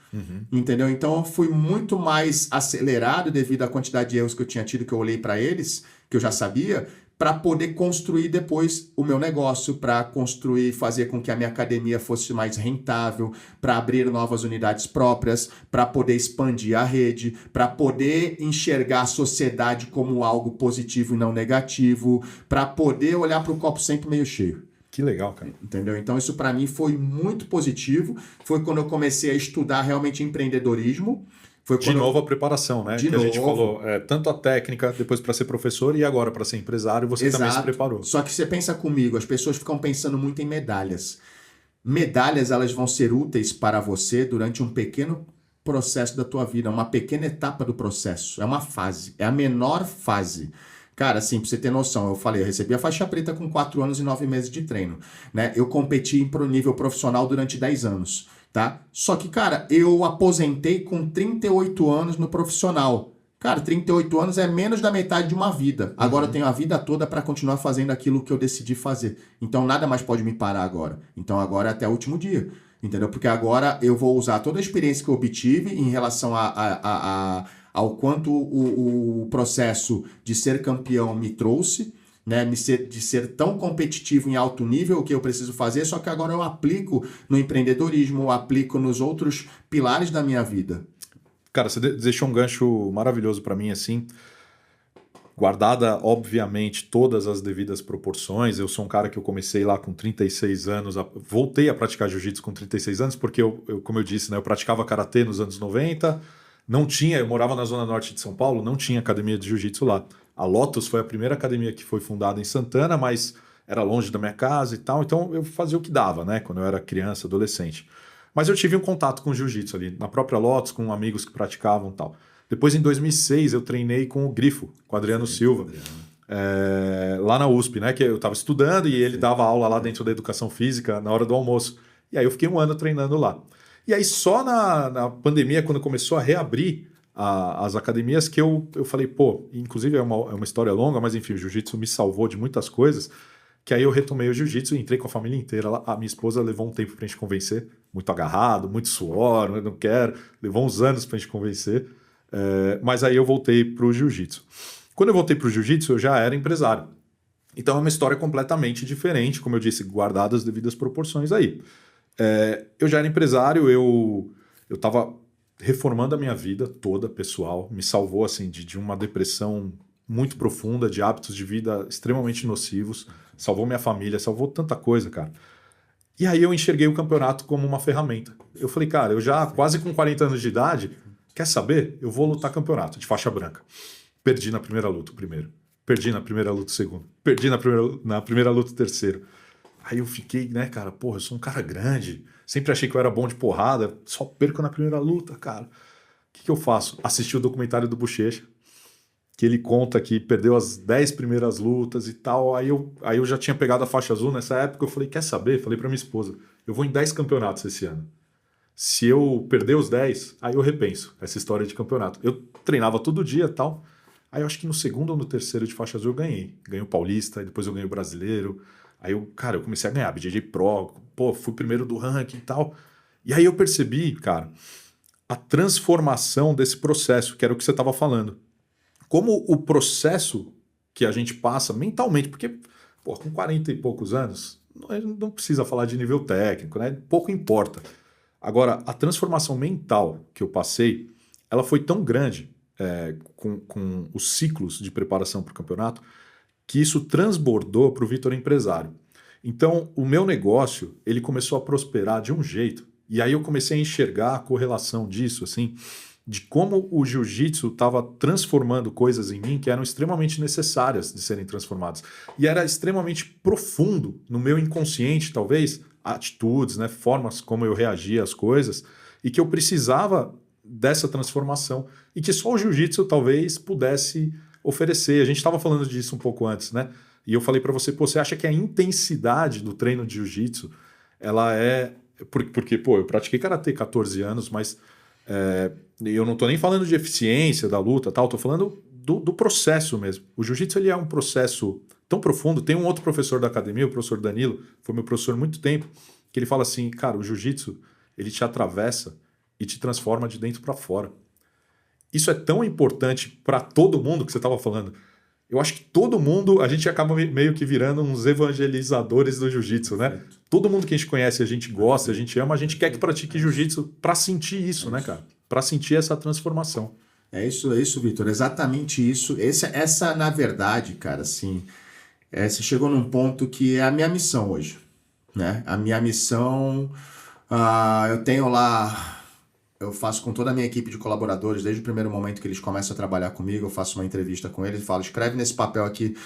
Entendeu? Então eu fui muito mais acelerado devido à quantidade de erros que eu tinha tido, que eu olhei para eles, que eu já sabia, para poder construir depois o meu negócio, para construir, fazer com que a minha academia fosse mais rentável, para abrir novas unidades próprias, para poder expandir a rede, para poder enxergar a sociedade como algo positivo e não negativo, para poder olhar para o copo sempre meio cheio. Que legal, cara. Entendeu? Então isso para mim foi muito positivo. Foi quando eu comecei a estudar realmente empreendedorismo. Foi de novo a preparação, né? De que novo. A gente falou, tanto a técnica, depois para ser professor e agora para ser empresário, você também se preparou. Só que você pensa comigo, as pessoas ficam pensando muito em medalhas. Medalhas, elas vão ser úteis para você durante um pequeno processo da tua vida, uma pequena etapa do processo. É uma fase, é a menor fase. Cara, assim, pra você ter noção, eu falei, eu recebi a faixa preta com 4 anos e 9 meses de treino, né? Eu competi pro nível profissional durante 10 anos, tá? Só que, cara, eu aposentei com 38 anos no profissional. Cara, 38 anos é menos da metade de uma vida. Agora eu tenho a vida toda para continuar fazendo aquilo que eu decidi fazer. Então nada mais pode me parar agora. Então agora é até o último dia, entendeu? Porque agora eu vou usar toda a experiência que eu obtive em relação ao quanto o processo de ser campeão me trouxe, né, de ser tão competitivo em alto nível, o que eu preciso fazer, só que agora eu aplico no empreendedorismo, eu aplico nos outros pilares da minha vida. Cara, você deixou um gancho maravilhoso para mim, assim, guardada, obviamente, todas as devidas proporções. Eu sou um cara que eu comecei lá com 36 anos, voltei a praticar jiu-jitsu com 36 anos, porque como eu disse, né, eu praticava karatê nos anos 90, eu morava na zona norte de São Paulo, não tinha academia de jiu-jitsu lá. A Lotus foi a primeira academia que foi fundada em Santana, mas era longe da minha casa e tal, então eu fazia o que dava, né, quando eu era criança, adolescente. Mas eu tive um contato com o jiu-jitsu ali, na própria Lotus, com amigos que praticavam e tal. Depois, em 2006, eu treinei com o Grifo, com o Adriano Silva, lá na USP, né, que eu estava estudando e ele dava aula lá dentro da educação física na hora do almoço. E aí eu fiquei um ano treinando lá. E aí só na pandemia, quando começou a reabrir as academias, que eu falei, inclusive é uma história longa, mas enfim, o jiu-jitsu me salvou de muitas coisas, que aí eu retomei o jiu-jitsu e entrei com a família inteira lá. A minha esposa levou um tempo pra gente convencer, muito agarrado, muito suor, eu não quero, levou uns anos pra gente convencer, mas aí eu voltei pro jiu-jitsu. Quando eu voltei pro jiu-jitsu, eu já era empresário. Então é uma história completamente diferente, como eu disse, guardadas as devidas proporções aí. Eu já era empresário, eu estava reformando a minha vida toda, pessoal, me salvou assim de uma depressão muito profunda, de hábitos de vida extremamente nocivos, salvou minha família, salvou tanta coisa, cara. E aí eu enxerguei o campeonato como uma ferramenta. Eu falei, cara, eu já quase com 40 anos de idade, quer saber? Eu vou lutar campeonato de faixa branca. Perdi na primeira luta o primeiro. Perdi na primeira luta o segundo. Perdi na primeira luta o terceiro. Aí eu fiquei, né, cara, porra, eu sou um cara grande. Sempre achei que eu era bom de porrada. Só perco na primeira luta, cara. O que eu faço? Assisti o documentário do Bochecha, que ele conta que perdeu as 10 primeiras lutas e tal. Aí eu já tinha pegado a faixa azul nessa época. Eu falei, quer saber? Falei pra minha esposa, eu vou em 10 campeonatos esse ano. Se eu perder os 10, aí eu repenso essa história de campeonato. Eu treinava todo dia e tal. Aí eu acho que no segundo ou no terceiro de faixa azul eu ganhei. Ganhei o Paulista, depois eu ganhei o Brasileiro. Aí eu comecei a ganhar BJJ Pro. Pô, fui primeiro do ranking e tal. E aí eu percebi, cara, a transformação desse processo, que era o que você estava falando. Como o processo que a gente passa mentalmente, porque pô, com 40 e poucos anos, não precisa falar de nível técnico, né? Pouco importa. Agora, a transformação mental que eu passei, ela foi tão grande com os ciclos de preparação para o campeonato, que isso transbordou para o Vitor empresário. Então, o meu negócio, ele começou a prosperar de um jeito, e aí eu comecei a enxergar a correlação disso, assim, de como o jiu-jitsu estava transformando coisas em mim que eram extremamente necessárias de serem transformadas. E era extremamente profundo no meu inconsciente, talvez, atitudes, né, formas como eu reagia às coisas, e que eu precisava dessa transformação, e que só o jiu-jitsu talvez pudesse oferecer. A gente estava falando disso um pouco antes, né? E eu falei para você, pô, você acha que a intensidade do treino de jiu-jitsu, ela é... Porque, pô, eu pratiquei karatê 14 anos, mas eu não estou nem falando de eficiência da luta, tal, estou falando do processo mesmo. O jiu-jitsu ele é um processo tão profundo. Tem um outro professor da academia, o professor Danilo, foi meu professor há muito tempo, que ele fala assim, cara, o jiu-jitsu, ele te atravessa e te transforma de dentro para fora. Isso é tão importante para todo mundo que você estava falando. Eu acho que todo mundo, a gente acaba meio que virando uns evangelizadores do jiu-jitsu, né? Todo mundo que a gente conhece, a gente gosta, a gente ama, a gente quer que pratique jiu-jitsu para sentir isso, né, cara? Para sentir essa transformação. É isso, Vitor. Exatamente isso. Essa, na verdade, cara, assim, você chegou num ponto que é a minha missão hoje, né? A minha missão, eu tenho lá... Eu faço com toda a minha equipe de colaboradores, desde o primeiro momento que eles começam a trabalhar comigo, eu faço uma entrevista com eles e falo, escreve nesse papel aqui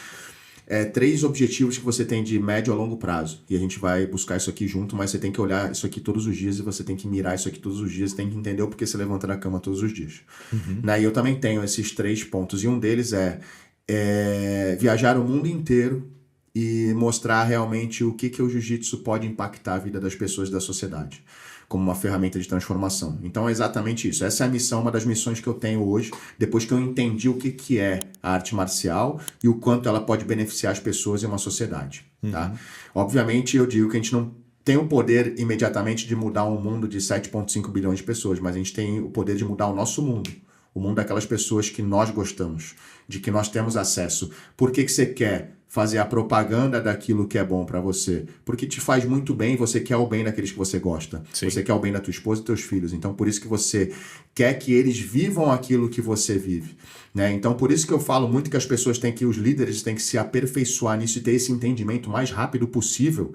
3 objetivos que você tem de médio a longo prazo. E a gente vai buscar isso aqui junto, mas você tem que olhar isso aqui todos os dias e você tem que mirar isso aqui todos os dias, tem que entender o porquê você levanta da cama todos os dias. Uhum. E eu também tenho esses 3 pontos, e um deles é viajar o mundo inteiro e mostrar realmente o que o jiu-jitsu pode impactar a vida das pessoas da sociedade, como uma ferramenta de transformação. Então é exatamente isso. Essa é a missão, uma das missões que eu tenho hoje, depois que eu entendi o que é a arte marcial e o quanto ela pode beneficiar as pessoas e uma sociedade. Uhum. Tá? Obviamente eu digo que a gente não tem o poder imediatamente de mudar um mundo de 7,5 bilhões de pessoas, mas a gente tem o poder de mudar o nosso mundo. O mundo daquelas pessoas que nós gostamos, de que nós temos acesso. Por que você quer fazer a propaganda daquilo que é bom para você? Porque te faz muito bem, você quer o bem daqueles que você gosta. Sim. Você quer o bem da tua esposa e teus filhos. Então, por isso que você quer que eles vivam aquilo que você vive. Né? Então, por isso que eu falo muito que as pessoas têm que, os líderes têm que se aperfeiçoar nisso e ter esse entendimento o mais rápido possível,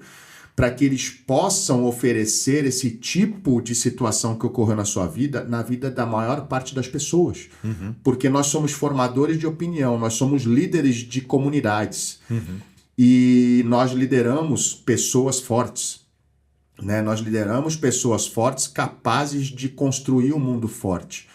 para que eles possam oferecer esse tipo de situação que ocorreu na sua vida, na vida da maior parte das pessoas. Uhum. Porque nós somos formadores de opinião, nós somos líderes de comunidades. Uhum. E nós lideramos pessoas fortes. Né? Nós lideramos pessoas fortes capazes de construir um mundo forte.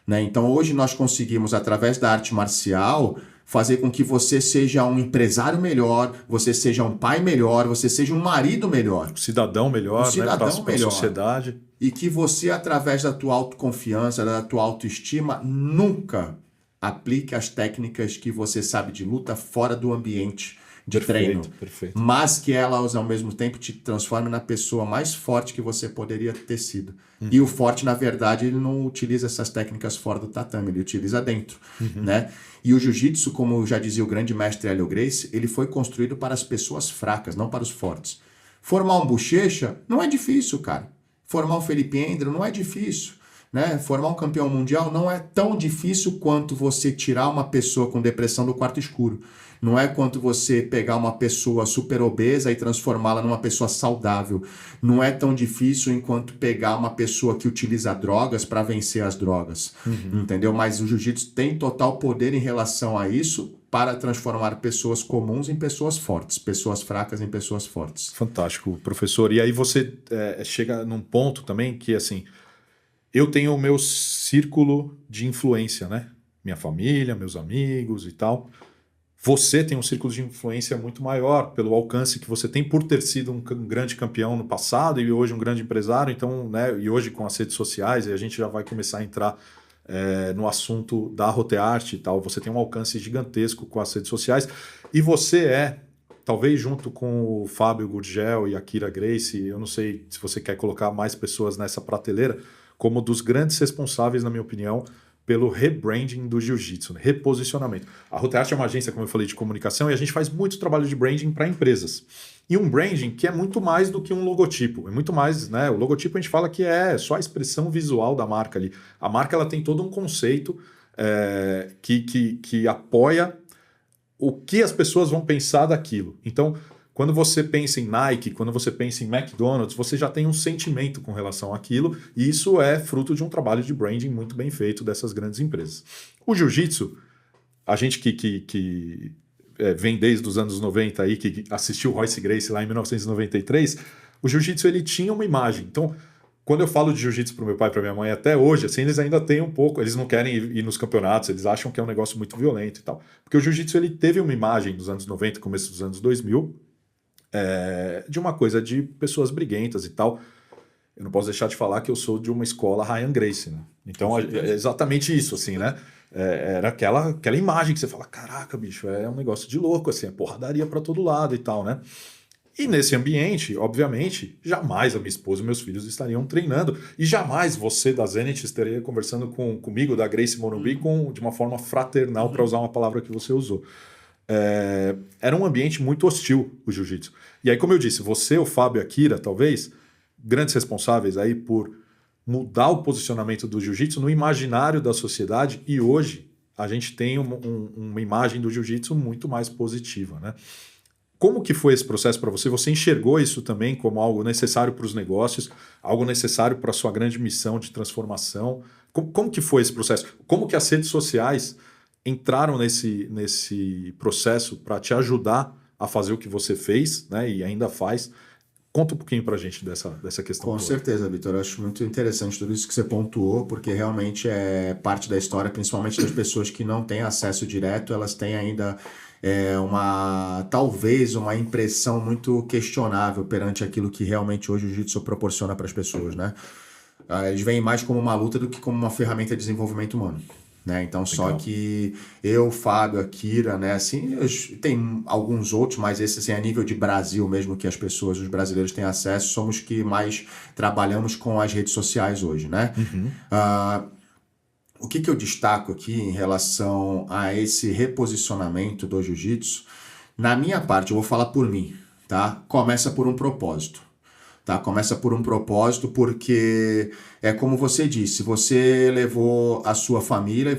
Né? Então hoje nós conseguimos, através da arte marcial, fazer com que você seja um empresário melhor, você seja um pai melhor, você seja um marido melhor. Um cidadão melhor, né? Para a sociedade. E que você, através da tua autoconfiança, da tua autoestima, nunca aplique as técnicas que você sabe de luta fora do ambiente de treino. Perfeito. Mas que elas, ao mesmo tempo, te transformem na pessoa mais forte que você poderia ter sido. E o forte, na verdade, ele não utiliza essas técnicas fora do tatame, ele utiliza dentro. Né? E o jiu-jitsu, como já dizia o grande mestre Helio Gracie, ele foi construído para as pessoas fracas, não para os fortes. Formar um Bochecha não é difícil, cara. Formar um Felipe Endro não é difícil. né? Formar um campeão mundial não é tão difícil quanto você tirar uma pessoa com depressão do quarto escuro. Não é quanto você pegar uma pessoa super obesa e transformá-la numa pessoa saudável. Não é tão difícil enquanto pegar uma pessoa que utiliza drogas para vencer as drogas. Entendeu? Mas o jiu-jitsu tem total poder em relação a isso para transformar pessoas comuns em pessoas fortes, pessoas fracas em pessoas fortes. Fantástico, professor. E aí você chega num ponto também que, assim, eu tenho o meu círculo de influência, né? Minha família, meus amigos e tal. Você tem um círculo de influência muito maior pelo alcance que você tem por ter sido um grande campeão no passado e hoje um grande empresário. Então, né, e hoje com as redes sociais, a gente já vai começar a entrar no assunto da Rotearte e tal. Você tem um alcance gigantesco com as redes sociais e você talvez junto com o Fábio Gurgel e a Kira Gracie, eu não sei se você quer colocar mais pessoas nessa prateleira, como dos grandes responsáveis, na minha opinião, pelo rebranding do jiu-jitsu, né? Reposicionamento. A Rotearte é uma agência, como eu falei, de comunicação e a gente faz muito trabalho de branding para empresas. E um branding que é muito mais do que um logotipo. É muito mais, né? O logotipo a gente fala que é só a expressão visual da marca ali. A marca ela tem todo um conceito que apoia o que as pessoas vão pensar daquilo. Então, quando você pensa em Nike, quando você pensa em McDonald's, você já tem um sentimento com relação àquilo, e isso é fruto de um trabalho de branding muito bem feito dessas grandes empresas. O jiu-jitsu, a gente que vem desde os anos 90 aí, que assistiu Royce Gracie lá em 1993, o jiu-jitsu ele tinha uma imagem. Então, quando eu falo de jiu-jitsu para o meu pai e para minha mãe até hoje, assim, eles ainda têm um pouco, eles não querem ir nos campeonatos, eles acham que é um negócio muito violento e tal. Porque o jiu-jitsu ele teve uma imagem nos anos 90, começo dos anos 2000, de uma coisa de pessoas briguentas e tal. Eu não posso deixar de falar que eu sou de uma escola Ryan Gracie, né? Então é exatamente isso, assim, né? Era aquela imagem que você fala, caraca, bicho, é um negócio de louco, assim, é porradaria para todo lado e tal, né? E nesse ambiente, obviamente, jamais a minha esposa e meus filhos estariam treinando. E jamais você da Zenit estaria conversando comigo, da Gracie Morumbi, de uma forma fraternal, para usar uma palavra que você usou. Era um ambiente muito hostil, o jiu-jitsu. E aí, como eu disse, você, o Fábio e a Kira, talvez, grandes responsáveis aí por mudar o posicionamento do jiu-jitsu no imaginário da sociedade. E hoje a gente tem uma imagem do jiu-jitsu muito mais positiva, né? Como que foi esse processo para você? Você enxergou isso também como algo necessário para os negócios, algo necessário para a sua grande missão de transformação? Como que foi esse processo? Como que as redes sociais entraram nesse processo para te ajudar a fazer o que você fez, né, e ainda faz? Conta um pouquinho para a gente dessa questão. Com certeza, Vitor. Eu acho muito interessante tudo isso que você pontuou, porque realmente é parte da história, principalmente das pessoas que não têm acesso direto, elas têm ainda talvez uma impressão muito questionável perante aquilo que realmente hoje o jiu-jitsu proporciona para as pessoas, né? Eles veem mais como uma luta do que como uma ferramenta de desenvolvimento humano, né? Então, legal. Só que eu, Fábio, a Kira, né? Assim, tem alguns outros, mas esse assim, a nível de Brasil mesmo, que os brasileiros têm acesso, somos que mais trabalhamos com as redes sociais hoje, né? O que eu destaco aqui em relação a esse reposicionamento do jiu-jitsu, na minha parte, eu vou falar por mim, tá? Começa por um propósito, tá? Começa por um propósito porque é como você disse, você levou a sua família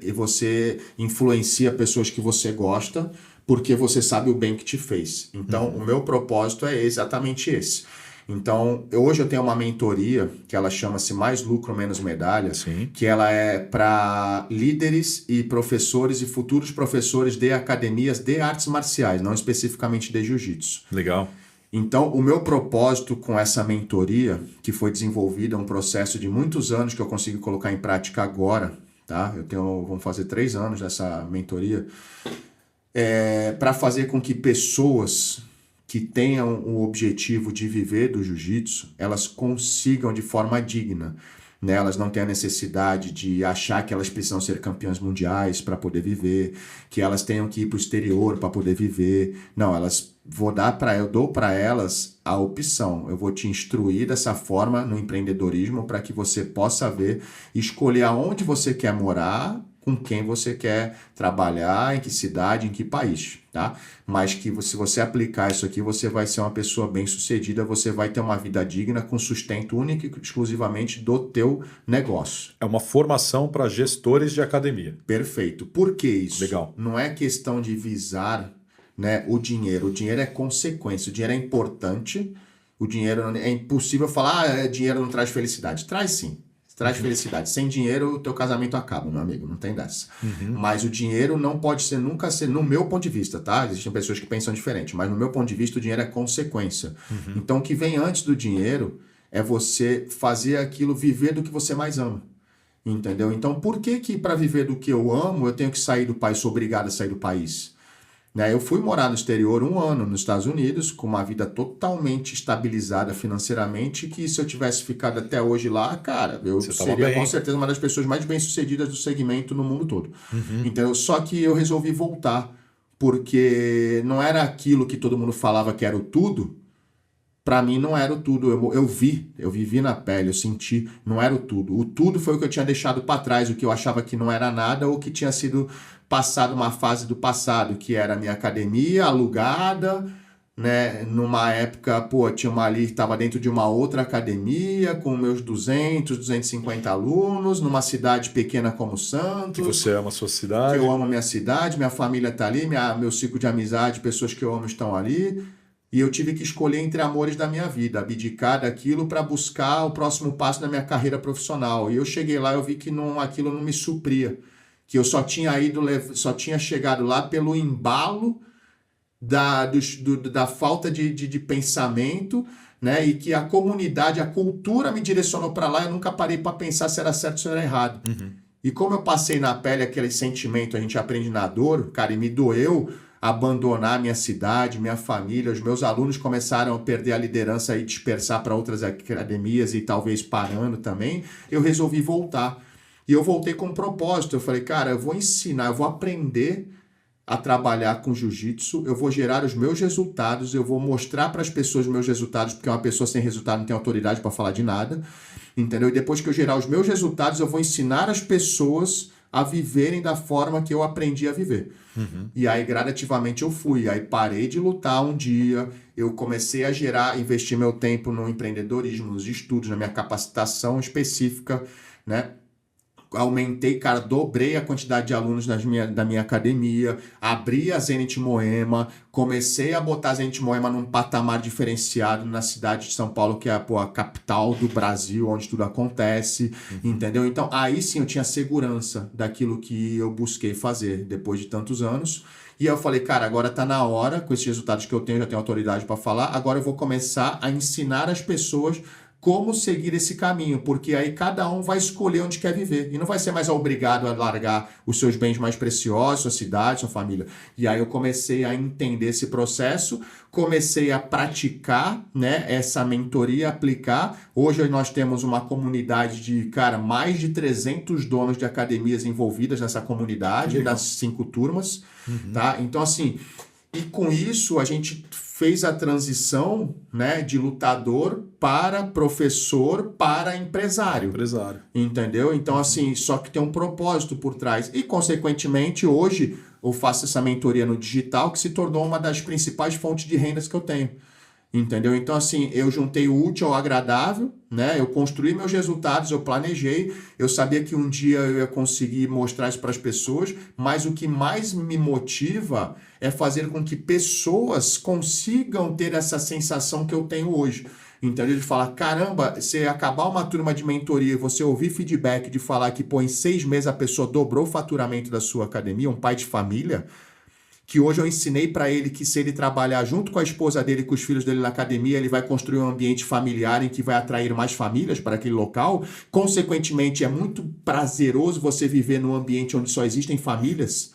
e você influencia pessoas que você gosta porque você sabe o bem que te fez. Então, o meu propósito é exatamente esse. Então, hoje eu tenho uma mentoria que ela chama-se Mais Lucro, Menos Medalha, sim, que ela é para líderes e professores e futuros professores de academias de artes marciais, não especificamente de jiu-jitsu. Legal. Então, o meu propósito com essa mentoria, que foi desenvolvida, é um processo de muitos anos que eu consigo colocar em prática agora, tá? Vamos fazer 3 anos dessa mentoria, para fazer com que pessoas que tenham o objetivo de viver do jiu-jitsu, elas consigam de forma digna, né? Elas não têm a necessidade de achar que elas precisam ser campeãs mundiais para poder viver, que elas tenham que ir para o exterior para poder viver. Não, eu dou para elas a opção. Eu vou te instruir dessa forma no empreendedorismo para que você possa escolher aonde você quer morar, com quem você quer trabalhar, em que cidade, em que país, tá? Mas que se você aplicar isso aqui, você vai ser uma pessoa bem-sucedida, você vai ter uma vida digna com sustento único e exclusivamente do teu negócio. É uma formação para gestores de academia. Perfeito. Por que isso? Legal. Não é questão de visar, né, o dinheiro. O dinheiro é consequência. O dinheiro é importante. O dinheiro é impossível falar, dinheiro não traz felicidade. Traz sim. Traz felicidade. Sem dinheiro, o teu casamento acaba, meu amigo. Não tem dessa. Mas o dinheiro não pode ser, nunca ser, no meu ponto de vista, tá? Existem pessoas que pensam diferente, mas no meu ponto de vista, o dinheiro é consequência. Então, o que vem antes do dinheiro é você fazer aquilo, viver do que você mais ama. Entendeu? Então, por que para viver do que eu amo, eu tenho que sair do país, sou obrigado a sair do país? Né? Eu fui morar no exterior 1 ano nos Estados Unidos, com uma vida totalmente estabilizada financeiramente, que se eu tivesse ficado até hoje lá, cara, eu seria com certeza uma das pessoas mais bem-sucedidas do segmento no mundo todo. Então, só que eu resolvi voltar, porque não era aquilo que todo mundo falava que era o tudo. Para mim não era o tudo, eu vivi na pele, eu senti, não era o tudo. O tudo foi o que eu tinha deixado para trás, o que eu achava que não era nada ou que tinha sido passado uma fase do passado, que era a minha academia alugada, né? Numa época, tinha uma ali que estava dentro de uma outra academia com meus 200, 250 alunos, numa cidade pequena como Santos. Que você ama a sua cidade. Que eu amo a minha cidade, minha família está ali, meu ciclo de amizade, pessoas que eu amo estão ali. E eu tive que escolher entre amores da minha vida, abdicar daquilo para buscar o próximo passo da minha carreira profissional. E eu cheguei lá, eu vi que aquilo não me supria, que eu só tinha chegado lá pelo embalo da falta de pensamento, né? E que a comunidade, a cultura me direcionou para lá, eu nunca parei para pensar se era certo ou se era errado. E como eu passei na pele aquele sentimento, a gente aprende na dor, cara, e me doeu abandonar minha cidade, minha família, os meus alunos começaram a perder a liderança e dispersar para outras academias e talvez parando também, eu resolvi voltar. E eu voltei com um propósito, eu falei, cara, eu vou ensinar, eu vou aprender a trabalhar com jiu-jitsu, eu vou gerar os meus resultados, eu vou mostrar para as pessoas os meus resultados, porque uma pessoa sem resultado não tem autoridade para falar de nada, entendeu? E depois que eu gerar os meus resultados, eu vou ensinar as pessoas a viverem da forma que eu aprendi a viver. E aí, gradativamente, eu fui. Aí, parei de lutar um dia, eu comecei a investir meu tempo no empreendedorismo, nos estudos, na minha capacitação específica, né? Aumentei, cara, dobrei a quantidade de alunos da minha academia, abri a Zenit Moema, comecei a botar a Zenit Moema num patamar diferenciado na cidade de São Paulo, que é a capital do Brasil, onde tudo acontece, entendeu? Então, aí sim eu tinha segurança daquilo que eu busquei fazer depois de tantos anos. E eu falei, cara, agora tá na hora, com esses resultados que eu tenho, já tenho autoridade para falar, agora eu vou começar a ensinar as pessoas como seguir esse caminho, porque aí cada um vai escolher onde quer viver e não vai ser mais obrigado a largar os seus bens mais preciosos, sua cidade, sua família. E aí eu comecei a entender esse processo, comecei a praticar, né, essa mentoria, aplicar. Hoje nós temos uma comunidade de, cara, mais de 300 donos de academias envolvidas nessa comunidade, das 5 turmas, tá? Então, assim, e com isso a gente fez a transição, né, de lutador para professor para empresário. Entendeu? Então, assim, só que tem um propósito por trás. E, consequentemente, hoje eu faço essa mentoria no digital, que se tornou uma das principais fontes de rendas que eu tenho. Entendeu? Então, assim, eu juntei o útil ao agradável, né? Eu construí meus resultados, eu planejei, eu sabia que um dia eu ia conseguir mostrar isso para as pessoas, mas o que mais me motiva é fazer com que pessoas consigam ter essa sensação que eu tenho hoje. Entendeu? De falar, caramba, você acabar uma turma de mentoria e você ouvir feedback de falar que, em 6 meses a pessoa dobrou o faturamento da sua academia, um pai de família, que hoje eu ensinei para ele que se ele trabalhar junto com a esposa dele e com os filhos dele na academia, ele vai construir um ambiente familiar em que vai atrair mais famílias para aquele local. Consequentemente, é muito prazeroso você viver num ambiente onde só existem famílias,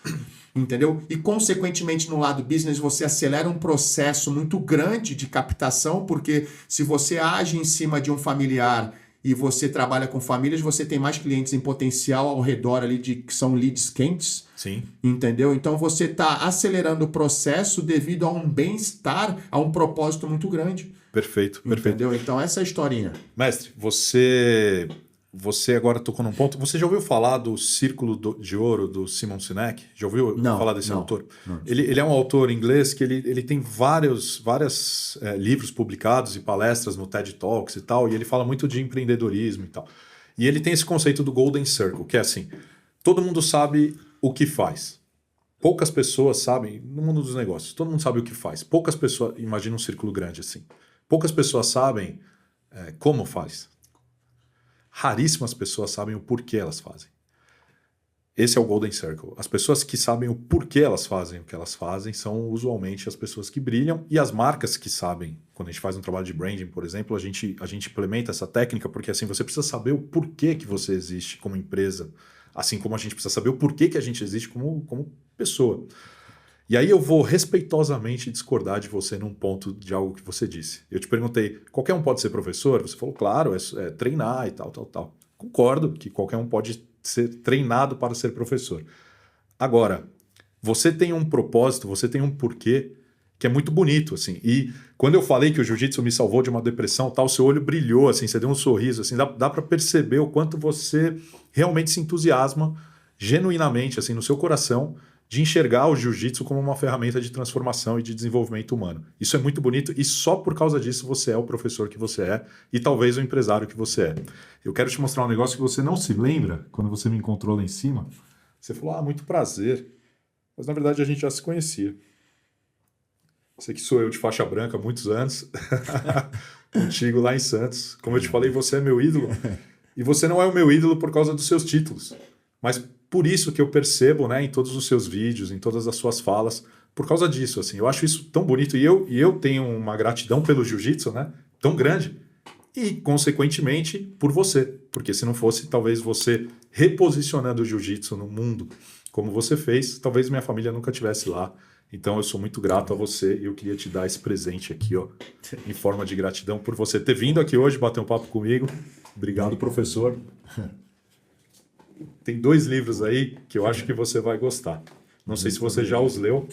entendeu? E, consequentemente, no lado business, você acelera um processo muito grande de captação, porque se você age em cima de um familiar e você trabalha com famílias, você tem mais clientes em potencial ao redor ali que são leads quentes. Sim. Entendeu? Então você está acelerando o processo devido a um bem-estar, a um propósito muito grande. Perfeito. Entendeu? Então essa é a historinha. Mestre, você você agora tocou num ponto. Você já ouviu falar do Círculo de Ouro do Simon Sinek? Já ouviu falar desse autor? Não. Ele é um autor inglês que ele tem vários livros publicados e palestras no TED Talks e tal, e ele fala muito de empreendedorismo e tal. E ele tem esse conceito do Golden Circle, que é assim, todo mundo sabe o que faz. Poucas pessoas sabem, no mundo dos negócios, todo mundo sabe o que faz. Poucas pessoas, imagina um círculo grande assim, poucas pessoas sabem como faz. Raríssimas pessoas sabem o porquê elas fazem. Esse é o Golden Circle. As pessoas que sabem o porquê elas fazem o que elas fazem são usualmente as pessoas que brilham, e as marcas que sabem. Quando a gente faz um trabalho de branding, por exemplo, a gente implementa essa técnica porque assim você precisa saber o porquê que você existe como empresa, assim como a gente precisa saber o porquê que a gente existe como pessoa. E aí eu vou respeitosamente discordar de você num ponto de algo que você disse. Eu te perguntei, qualquer um pode ser professor? Você falou, claro, é treinar e tal. Concordo que qualquer um pode ser treinado para ser professor. Agora, você tem um propósito, você tem um porquê que é muito bonito, assim. E quando eu falei que o jiu-jitsu me salvou de uma depressão, tal, seu olho brilhou, assim, você deu um sorriso, assim, dá para perceber o quanto você realmente se entusiasma genuinamente, assim, no seu coração, de enxergar o jiu-jitsu como uma ferramenta de transformação e de desenvolvimento humano. Isso é muito bonito e só por causa disso você é o professor que você é e talvez o empresário que você é. Eu quero te mostrar um negócio que você não se lembra quando você me encontrou lá em cima. Você falou, muito prazer. Mas na verdade a gente já se conhecia. Sei que sou eu de faixa branca há muitos anos, contigo lá em Santos. Como eu te falei, você é meu ídolo. E você não é o meu ídolo por causa dos seus títulos, mas por isso que eu percebo, né, em todos os seus vídeos, em todas as suas falas, por causa disso, assim, eu acho isso tão bonito e eu tenho uma gratidão pelo jiu-jitsu, né, tão grande e, consequentemente, por você, porque se não fosse, talvez você reposicionando o jiu-jitsu no mundo como você fez, talvez minha família nunca estivesse lá. Então eu sou muito grato a você e eu queria te dar esse presente aqui, ó, em forma de gratidão por você ter vindo aqui hoje bater um papo comigo. Obrigado, professor. Tem 2 livros aí que eu acho que você vai gostar. Não sei se você já os leu.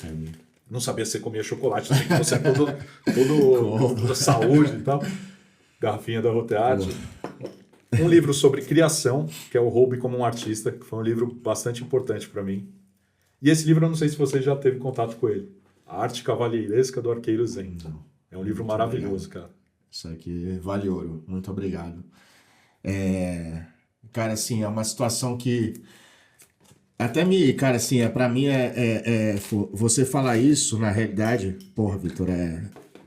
Não sabia se você comia chocolate, sei que você é todo saúde e tal. Garrafinha da Roteart. Um livro sobre criação, que é o Roube como um Artista, que foi um livro bastante importante para mim. E esse livro eu não sei se você já teve contato com ele. A Arte Cavalheiresca do Arqueiro Zen. É um livro maravilhoso, cara. Isso aqui vale ouro. Muito obrigado. Cara, assim, é uma situação que até me, cara, assim, pra mim você falar isso, na realidade, porra, Vitor,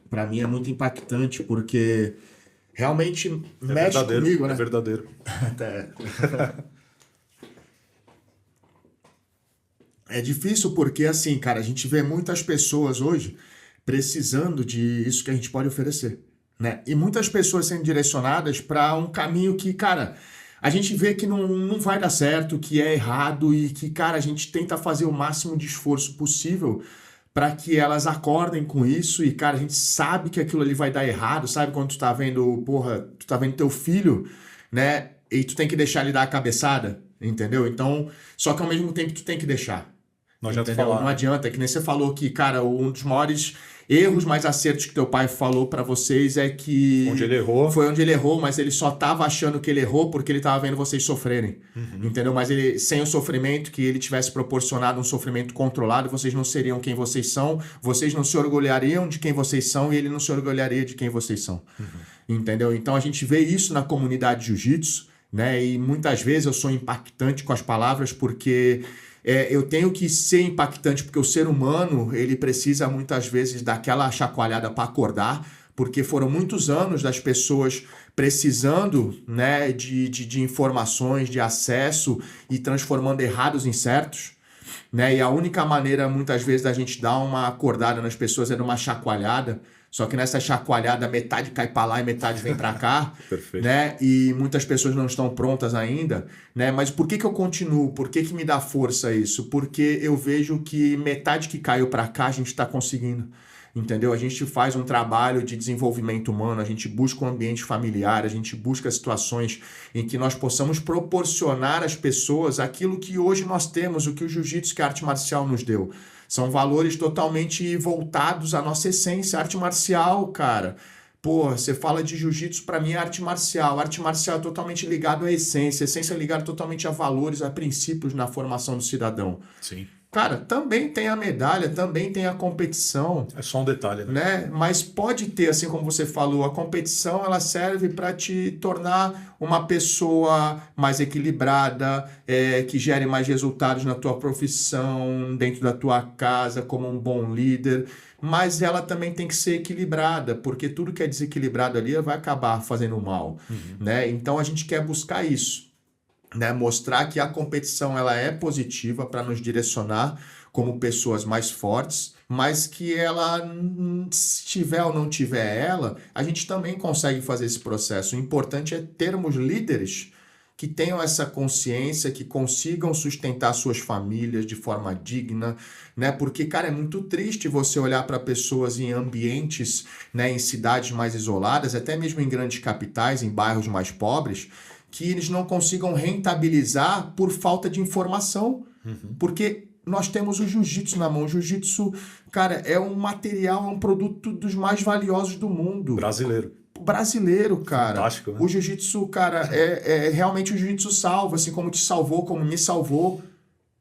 pra mim é muito impactante, porque realmente mexe comigo, né? É verdadeiro. É difícil porque, assim, cara, a gente vê muitas pessoas hoje precisando de isso que a gente pode oferecer, né? E muitas pessoas sendo direcionadas para um caminho que, cara, a gente vê que não vai dar certo, que é errado e que, cara, a gente tenta fazer o máximo de esforço possível para que elas acordem com isso e, cara, a gente sabe que aquilo ali vai dar errado, sabe? Quando tu tá vendo, tu tá vendo teu filho, né? E tu tem que deixar ele dar a cabeçada, entendeu? Então, só que ao mesmo tempo tu tem que deixar. Não adianta falar. Não adianta, que nem você falou que, cara, um dos maiores erros mais acertos que teu pai falou pra vocês é que... Onde ele errou. Foi onde ele errou, mas ele só tava achando que ele errou porque ele tava vendo vocês sofrerem. Entendeu? Mas ele, sem o sofrimento, que ele tivesse proporcionado um sofrimento controlado, vocês não seriam quem vocês são, vocês não se orgulhariam de quem vocês são e ele não se orgulharia de quem vocês são. Entendeu? Então a gente vê isso na comunidade jiu-jitsu, né? E muitas vezes eu sou impactante com as palavras porque... eu tenho que ser impactante porque o ser humano, ele precisa muitas vezes daquela chacoalhada para acordar, porque foram muitos anos das pessoas precisando, né, de informações, de acesso e transformando errados em certos, né? E a única maneira muitas vezes da gente dar uma acordada nas pessoas é numa chacoalhada. Só que nessa chacoalhada metade cai para lá e metade vem para cá, né? E muitas pessoas não estão prontas ainda, né? Mas por que eu continuo? Por que me dá força isso? Porque eu vejo que metade que caiu para cá a gente está conseguindo, entendeu? A gente faz um trabalho de desenvolvimento humano, a gente busca um ambiente familiar, a gente busca situações em que nós possamos proporcionar às pessoas aquilo que hoje nós temos, o que o jiu-jitsu, que a arte marcial nos deu. São valores totalmente voltados à nossa essência. A arte marcial, cara, Pô, você fala de jiu-jitsu, para mim é arte marcial. Arte marcial é totalmente ligado à essência. Essência é ligada totalmente a valores, a princípios na formação do cidadão. Sim. Cara, também tem a medalha, também tem a competição. É só um detalhe, né? Mas pode ter, assim como você falou, a competição ela serve para te tornar uma pessoa mais equilibrada, que gere mais resultados na tua profissão, dentro da tua casa, como um bom líder. Mas ela também tem que ser equilibrada, porque tudo que é desequilibrado ali vai acabar fazendo mal. Né? Então a gente quer buscar isso. Né, mostrar que a competição ela é positiva para nos direcionar como pessoas mais fortes, mas que ela, se tiver ou não tiver ela, a gente também consegue fazer esse processo. O importante é termos líderes que tenham essa consciência, que consigam sustentar suas famílias de forma digna, né? Porque, cara, é muito triste você olhar para pessoas em ambientes, né, em cidades mais isoladas, até mesmo em grandes capitais, em bairros mais pobres, que eles não consigam rentabilizar por falta de informação. Porque nós temos o jiu-jitsu na mão. O jiu-jitsu, cara, é um material, é um produto dos mais valiosos do mundo. Brasileiro, cara. Fantástico, né? O jiu-jitsu, cara, realmente o jiu-jitsu salva, assim como te salvou, como me salvou.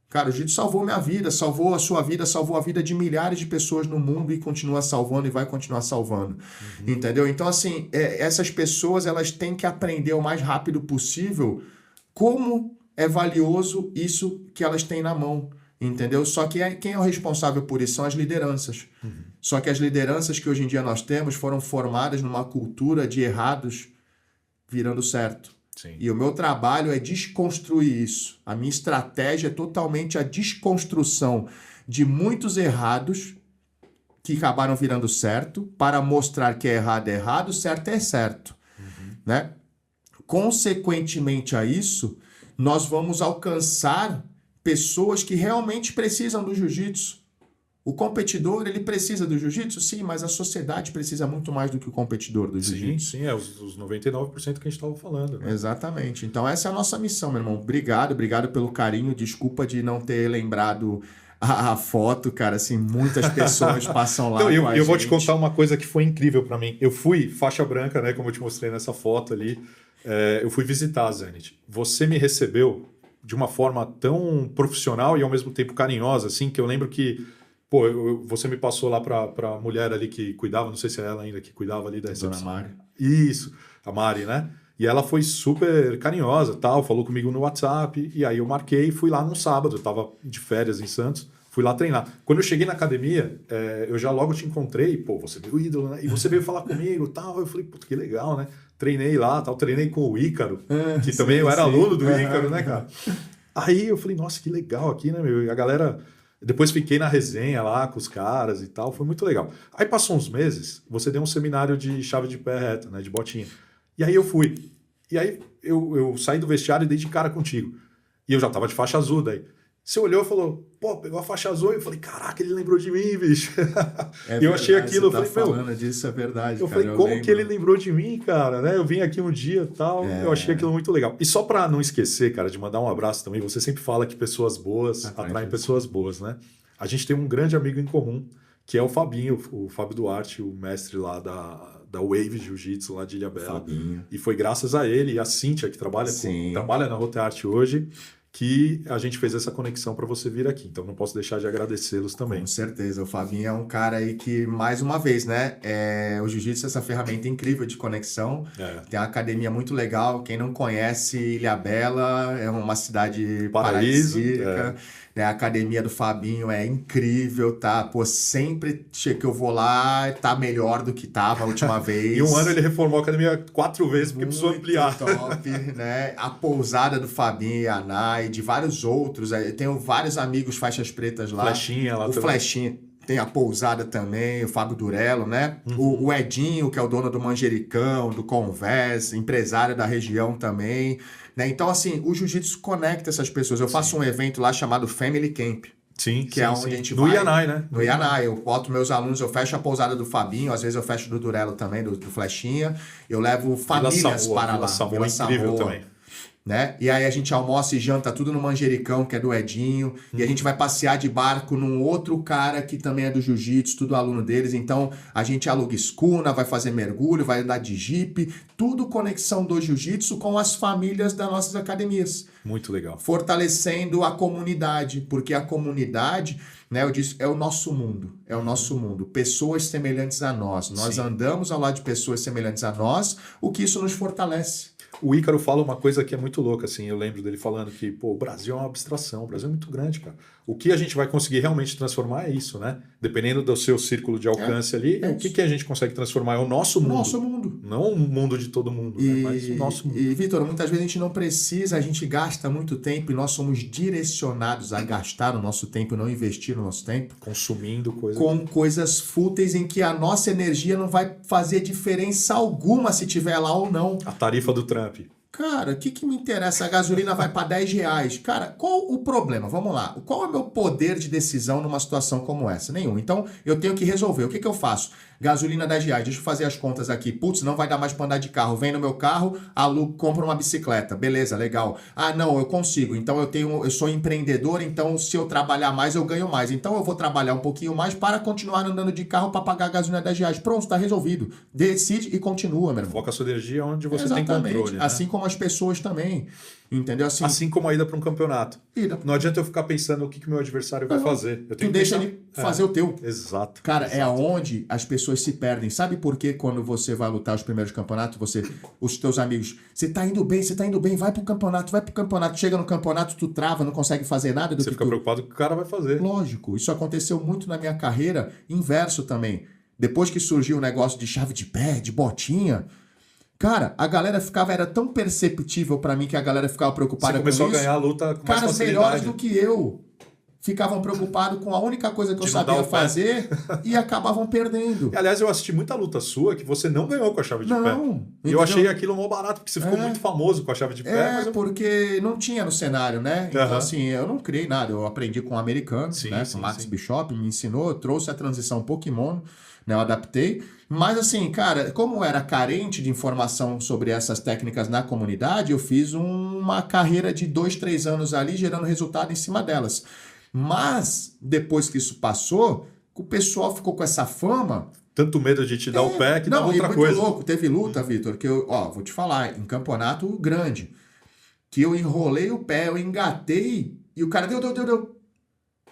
Cara, o jiu-jitsu salvou minha vida, salvou a sua vida, salvou a vida de milhares de pessoas no mundo e continua salvando e vai continuar salvando. Entendeu? Então, assim, essas pessoas, elas têm que aprender o mais rápido possível como é valioso isso que elas têm na mão. Entendeu? Só que quem é o responsável por isso são as lideranças. Só que as lideranças que hoje em dia nós temos foram formadas numa cultura de errados virando certo. Sim. E o meu trabalho é desconstruir isso. A minha estratégia é totalmente a desconstrução de muitos errados que acabaram virando certo para mostrar que é errado, certo é certo. Né? Consequentemente a isso, nós vamos alcançar pessoas que realmente precisam do jiu-jitsu. O competidor, ele precisa do jiu-jitsu? Sim, mas a sociedade precisa muito mais do que o competidor do jiu-jitsu. Sim, os 99% que a gente estava falando. Né? Exatamente. Então essa é a nossa missão, meu irmão. Obrigado pelo carinho. Desculpa de não ter lembrado a foto, cara. Assim, muitas pessoas passam lá. Então, eu vou te contar uma coisa que foi incrível para mim. Eu fui faixa branca, né? Como eu te mostrei nessa foto ali. Eu fui visitar a Zenit. Você me recebeu de uma forma tão profissional e ao mesmo tempo carinhosa, assim, que eu lembro que você me passou lá pra mulher ali que cuidava, não sei se é ela ainda que cuidava ali da recepção. Dona Mari. Isso, a Mari, né? E ela foi super carinhosa, tal, falou comigo no WhatsApp, e aí eu marquei e fui lá num sábado, eu tava de férias em Santos, fui lá treinar. Quando eu cheguei na academia, eu já logo te encontrei, você é meu ídolo, né? E você veio falar comigo, tal, eu falei, puta, que legal, né? Treinei lá, tal, treinei com o Ícaro, que também eu era aluno do Ícaro, né, cara? Aí eu falei, nossa, que legal aqui, né, meu? E a galera... Depois fiquei na resenha lá com os caras e tal, foi muito legal. Aí passou uns meses, você deu um seminário de chave de pé reta, né, de botinha. E aí eu fui. E aí eu saí do vestiário e dei de cara contigo. E eu já tava de faixa azul daí. Você olhou e falou, pegou a faixa azul. E eu falei, caraca, ele lembrou de mim, bicho. E eu achei aquilo, eu falei, falando disso, é verdade, eu falei, como que ele lembrou de mim, cara, né? Eu vim aqui um dia e tal, eu achei aquilo muito legal. E só pra não esquecer, cara, de mandar um abraço também, você sempre fala que pessoas boas atraem pessoas boas, né? A gente tem um grande amigo em comum, que é o Fabinho, o Fábio Duarte, o mestre lá da Wave Jiu-Jitsu lá de Ilhabela. Fabinho. E foi graças a ele e a Cíntia, que trabalha na Rotearte hoje, que a gente fez essa conexão para você vir aqui. Então não posso deixar de agradecê-los também. Com certeza. O Fabinho é um cara aí que, mais uma vez, né? O Jiu-Jitsu é essa ferramenta incrível de conexão. Tem uma academia muito legal. Quem não conhece Ilhabela, é uma cidade paradisíaca. A academia do Fabinho é incrível, tá? Sempre que eu vou lá, tá melhor do que tava a última vez. E um ano ele reformou a academia 4 vezes, porque precisou ampliar. Top, né? A pousada do Fabinho e a Nai, de vários outros. Eu tenho vários amigos faixas pretas lá. Flechinha lá também. Flechinha. Tem a pousada também, o Fábio Durello, né? O Edinho, que é o dono do Manjericão, do Converse, empresário da região também. Né? Então, assim, o jiu-jitsu conecta essas pessoas. Eu faço um evento lá chamado Family Camp. Que é onde a gente vai... No Ianai, né? No Ianai. Eu boto meus alunos, eu fecho a pousada do Fabinho, às vezes eu fecho do Durello também, do Flechinha. Eu levo famílias para lá. Vila Samoa, incrível também. né? E aí a gente almoça e janta tudo no Manjericão, que é do Edinho, e a gente vai passear de barco num outro cara que também é do jiu-jitsu, tudo aluno deles. Então a gente aluga escuna, vai fazer mergulho, vai andar de jipe, tudo conexão do jiu-jitsu com as famílias das nossas academias. Muito legal. Fortalecendo a comunidade, porque a comunidade, né, eu disse, é o nosso mundo, é o nosso mundo. Pessoas semelhantes a nós. Nós andamos ao lado de pessoas semelhantes a nós, o que isso nos fortalece. O Ícaro fala uma coisa que é muito louca, assim, eu lembro dele falando que, pô, o Brasil é uma abstração, o Brasil é muito grande, cara. O que a gente vai conseguir realmente transformar é isso, né? Dependendo do seu círculo de alcance ali, o que a gente consegue transformar é o nosso mundo. Nosso mundo. Não o mundo de todo mundo, né? Mas o nosso mundo. E, Vitor, muitas vezes a gente não precisa, a gente gasta muito tempo e nós somos direcionados a gastar o nosso tempo e não investir no nosso tempo. Consumindo coisas. Com coisas fúteis em que a nossa energia não vai fazer diferença alguma se tiver lá ou não. A tarifa do Trump. Cara, o que me interessa? A gasolina vai para R$10. Cara, qual o problema? Vamos lá. Qual é o meu poder de decisão numa situação como essa? Nenhum. Então, eu tenho que resolver. O que eu faço? Gasolina R$10. Deixa eu fazer as contas aqui. Putz, não vai dar mais para andar de carro. Vem no meu carro, alugo, compro uma bicicleta. Beleza, legal. Ah, não, eu consigo. Então, eu sou empreendedor, então se eu trabalhar mais, eu ganho mais. Então, eu vou trabalhar um pouquinho mais para continuar andando de carro para pagar a gasolina R$10. Pronto, está resolvido. Decide e continua, meu irmão. Foca a sua energia onde você tem controle. Né? Assim como as pessoas também. Entendeu? Assim como a ida para um campeonato. Não adianta eu ficar pensando o que meu adversário vai fazer. Eu tenho tu deixa ele fazer o teu. Exato. Cara, exato. É aonde as pessoas se perdem. Sabe por que quando você vai lutar os primeiros campeonatos, os teus amigos, você tá indo bem, vai pro campeonato. Chega no campeonato, tu trava, não consegue fazer nada do você que fica preocupado com o que o cara vai fazer. Lógico. Isso aconteceu muito na minha carreira, inverso também. Depois que surgiu o negócio de chave de pé, de botinha... Cara, a galera era tão perceptível pra mim que a galera ficava preocupada com isso. Você começou a ganhar a luta com mais caras facilidade. Melhores do que eu ficavam preocupados com a única coisa que eu sabia fazer e acabavam perdendo. E, aliás, eu assisti muita luta sua que você não ganhou com a chave de pé. E eu achei aquilo mó barato, porque você ficou muito famoso com a chave de pé. Porque não tinha no cenário, né? Então, assim, eu não criei nada. Eu aprendi com um americano, com o Max Bishop, me ensinou, eu trouxe a transição Pokémon, né? Eu adaptei. Mas assim, cara, como eu era carente de informação sobre essas técnicas na comunidade, eu fiz uma carreira de 2-3 anos ali, gerando resultado em cima delas. Mas, depois que isso passou, o pessoal ficou com essa fama... Tanto medo de te dar o pé que dá outra muito coisa. Louco. Teve luta, Vitor, que eu... vou te falar, em campeonato grande, que eu enrolei o pé, eu engatei, e o cara deu.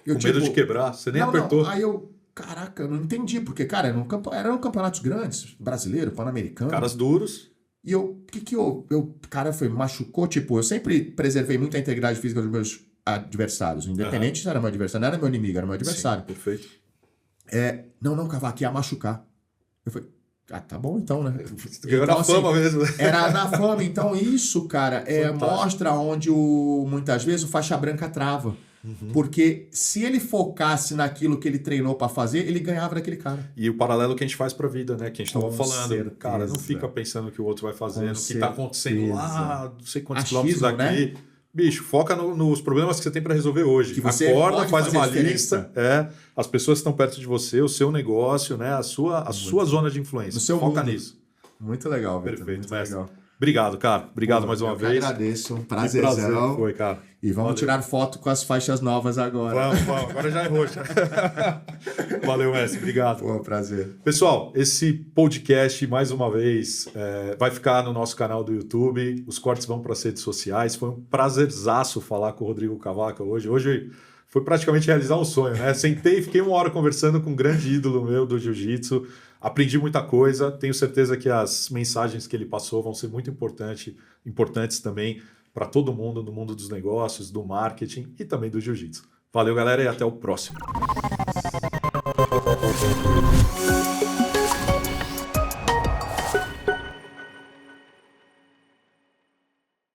Eu, com medo de quebrar, você nem apertou. Aí eu... Caraca, eu não entendi, porque, cara, eram campeonatos grandes, brasileiro, pan-americano. Caras duros. E eu, cara, machucou, eu sempre preservei muito a integridade física dos meus adversários, independente se era meu adversário, não era meu inimigo, era meu adversário. Sim, perfeito. Não, Cavaco, ia machucar. Eu falei, tá bom então, né? Ganhou na fama mesmo. Era na fama, então isso, cara, mostra onde muitas vezes o faixa branca trava. Porque se ele focasse naquilo que ele treinou para fazer, ele ganhava daquele cara. E o paralelo que a gente faz para a vida, né? Que a gente estava falando. Certeza. Cara, não fica pensando o que o outro vai fazer, no que está acontecendo lá, não sei quantos quilômetros daqui. Né? Bicho, foca nos problemas que você tem para resolver hoje. Que você acorda, faz uma lista. As pessoas que estão perto de você, o seu negócio, né? A sua zona de influência. Foca nisso. Muito legal, Vitor. Perfeito, muito mestre. Legal. Obrigado, cara. Obrigado mais uma vez. Eu agradeço. Um prazerzão. Foi, cara. E vamos tirar foto com as faixas novas agora. Vamos. Agora já é roxa. Valeu, mestre. Obrigado. Pô, prazer. Pessoal, esse podcast, mais uma vez, vai ficar no nosso canal do YouTube. Os cortes vão para as redes sociais. Foi um prazerzaço falar com o Rodrigo Cavaca hoje. Hoje foi praticamente realizar um sonho, né? Sentei e fiquei 1 hora conversando com um grande ídolo meu do jiu-jitsu. Aprendi muita coisa. Tenho certeza que as mensagens que ele passou vão ser muito importantes também para todo mundo no mundo dos negócios, do marketing e também do jiu-jitsu. Valeu, galera, e até o próximo.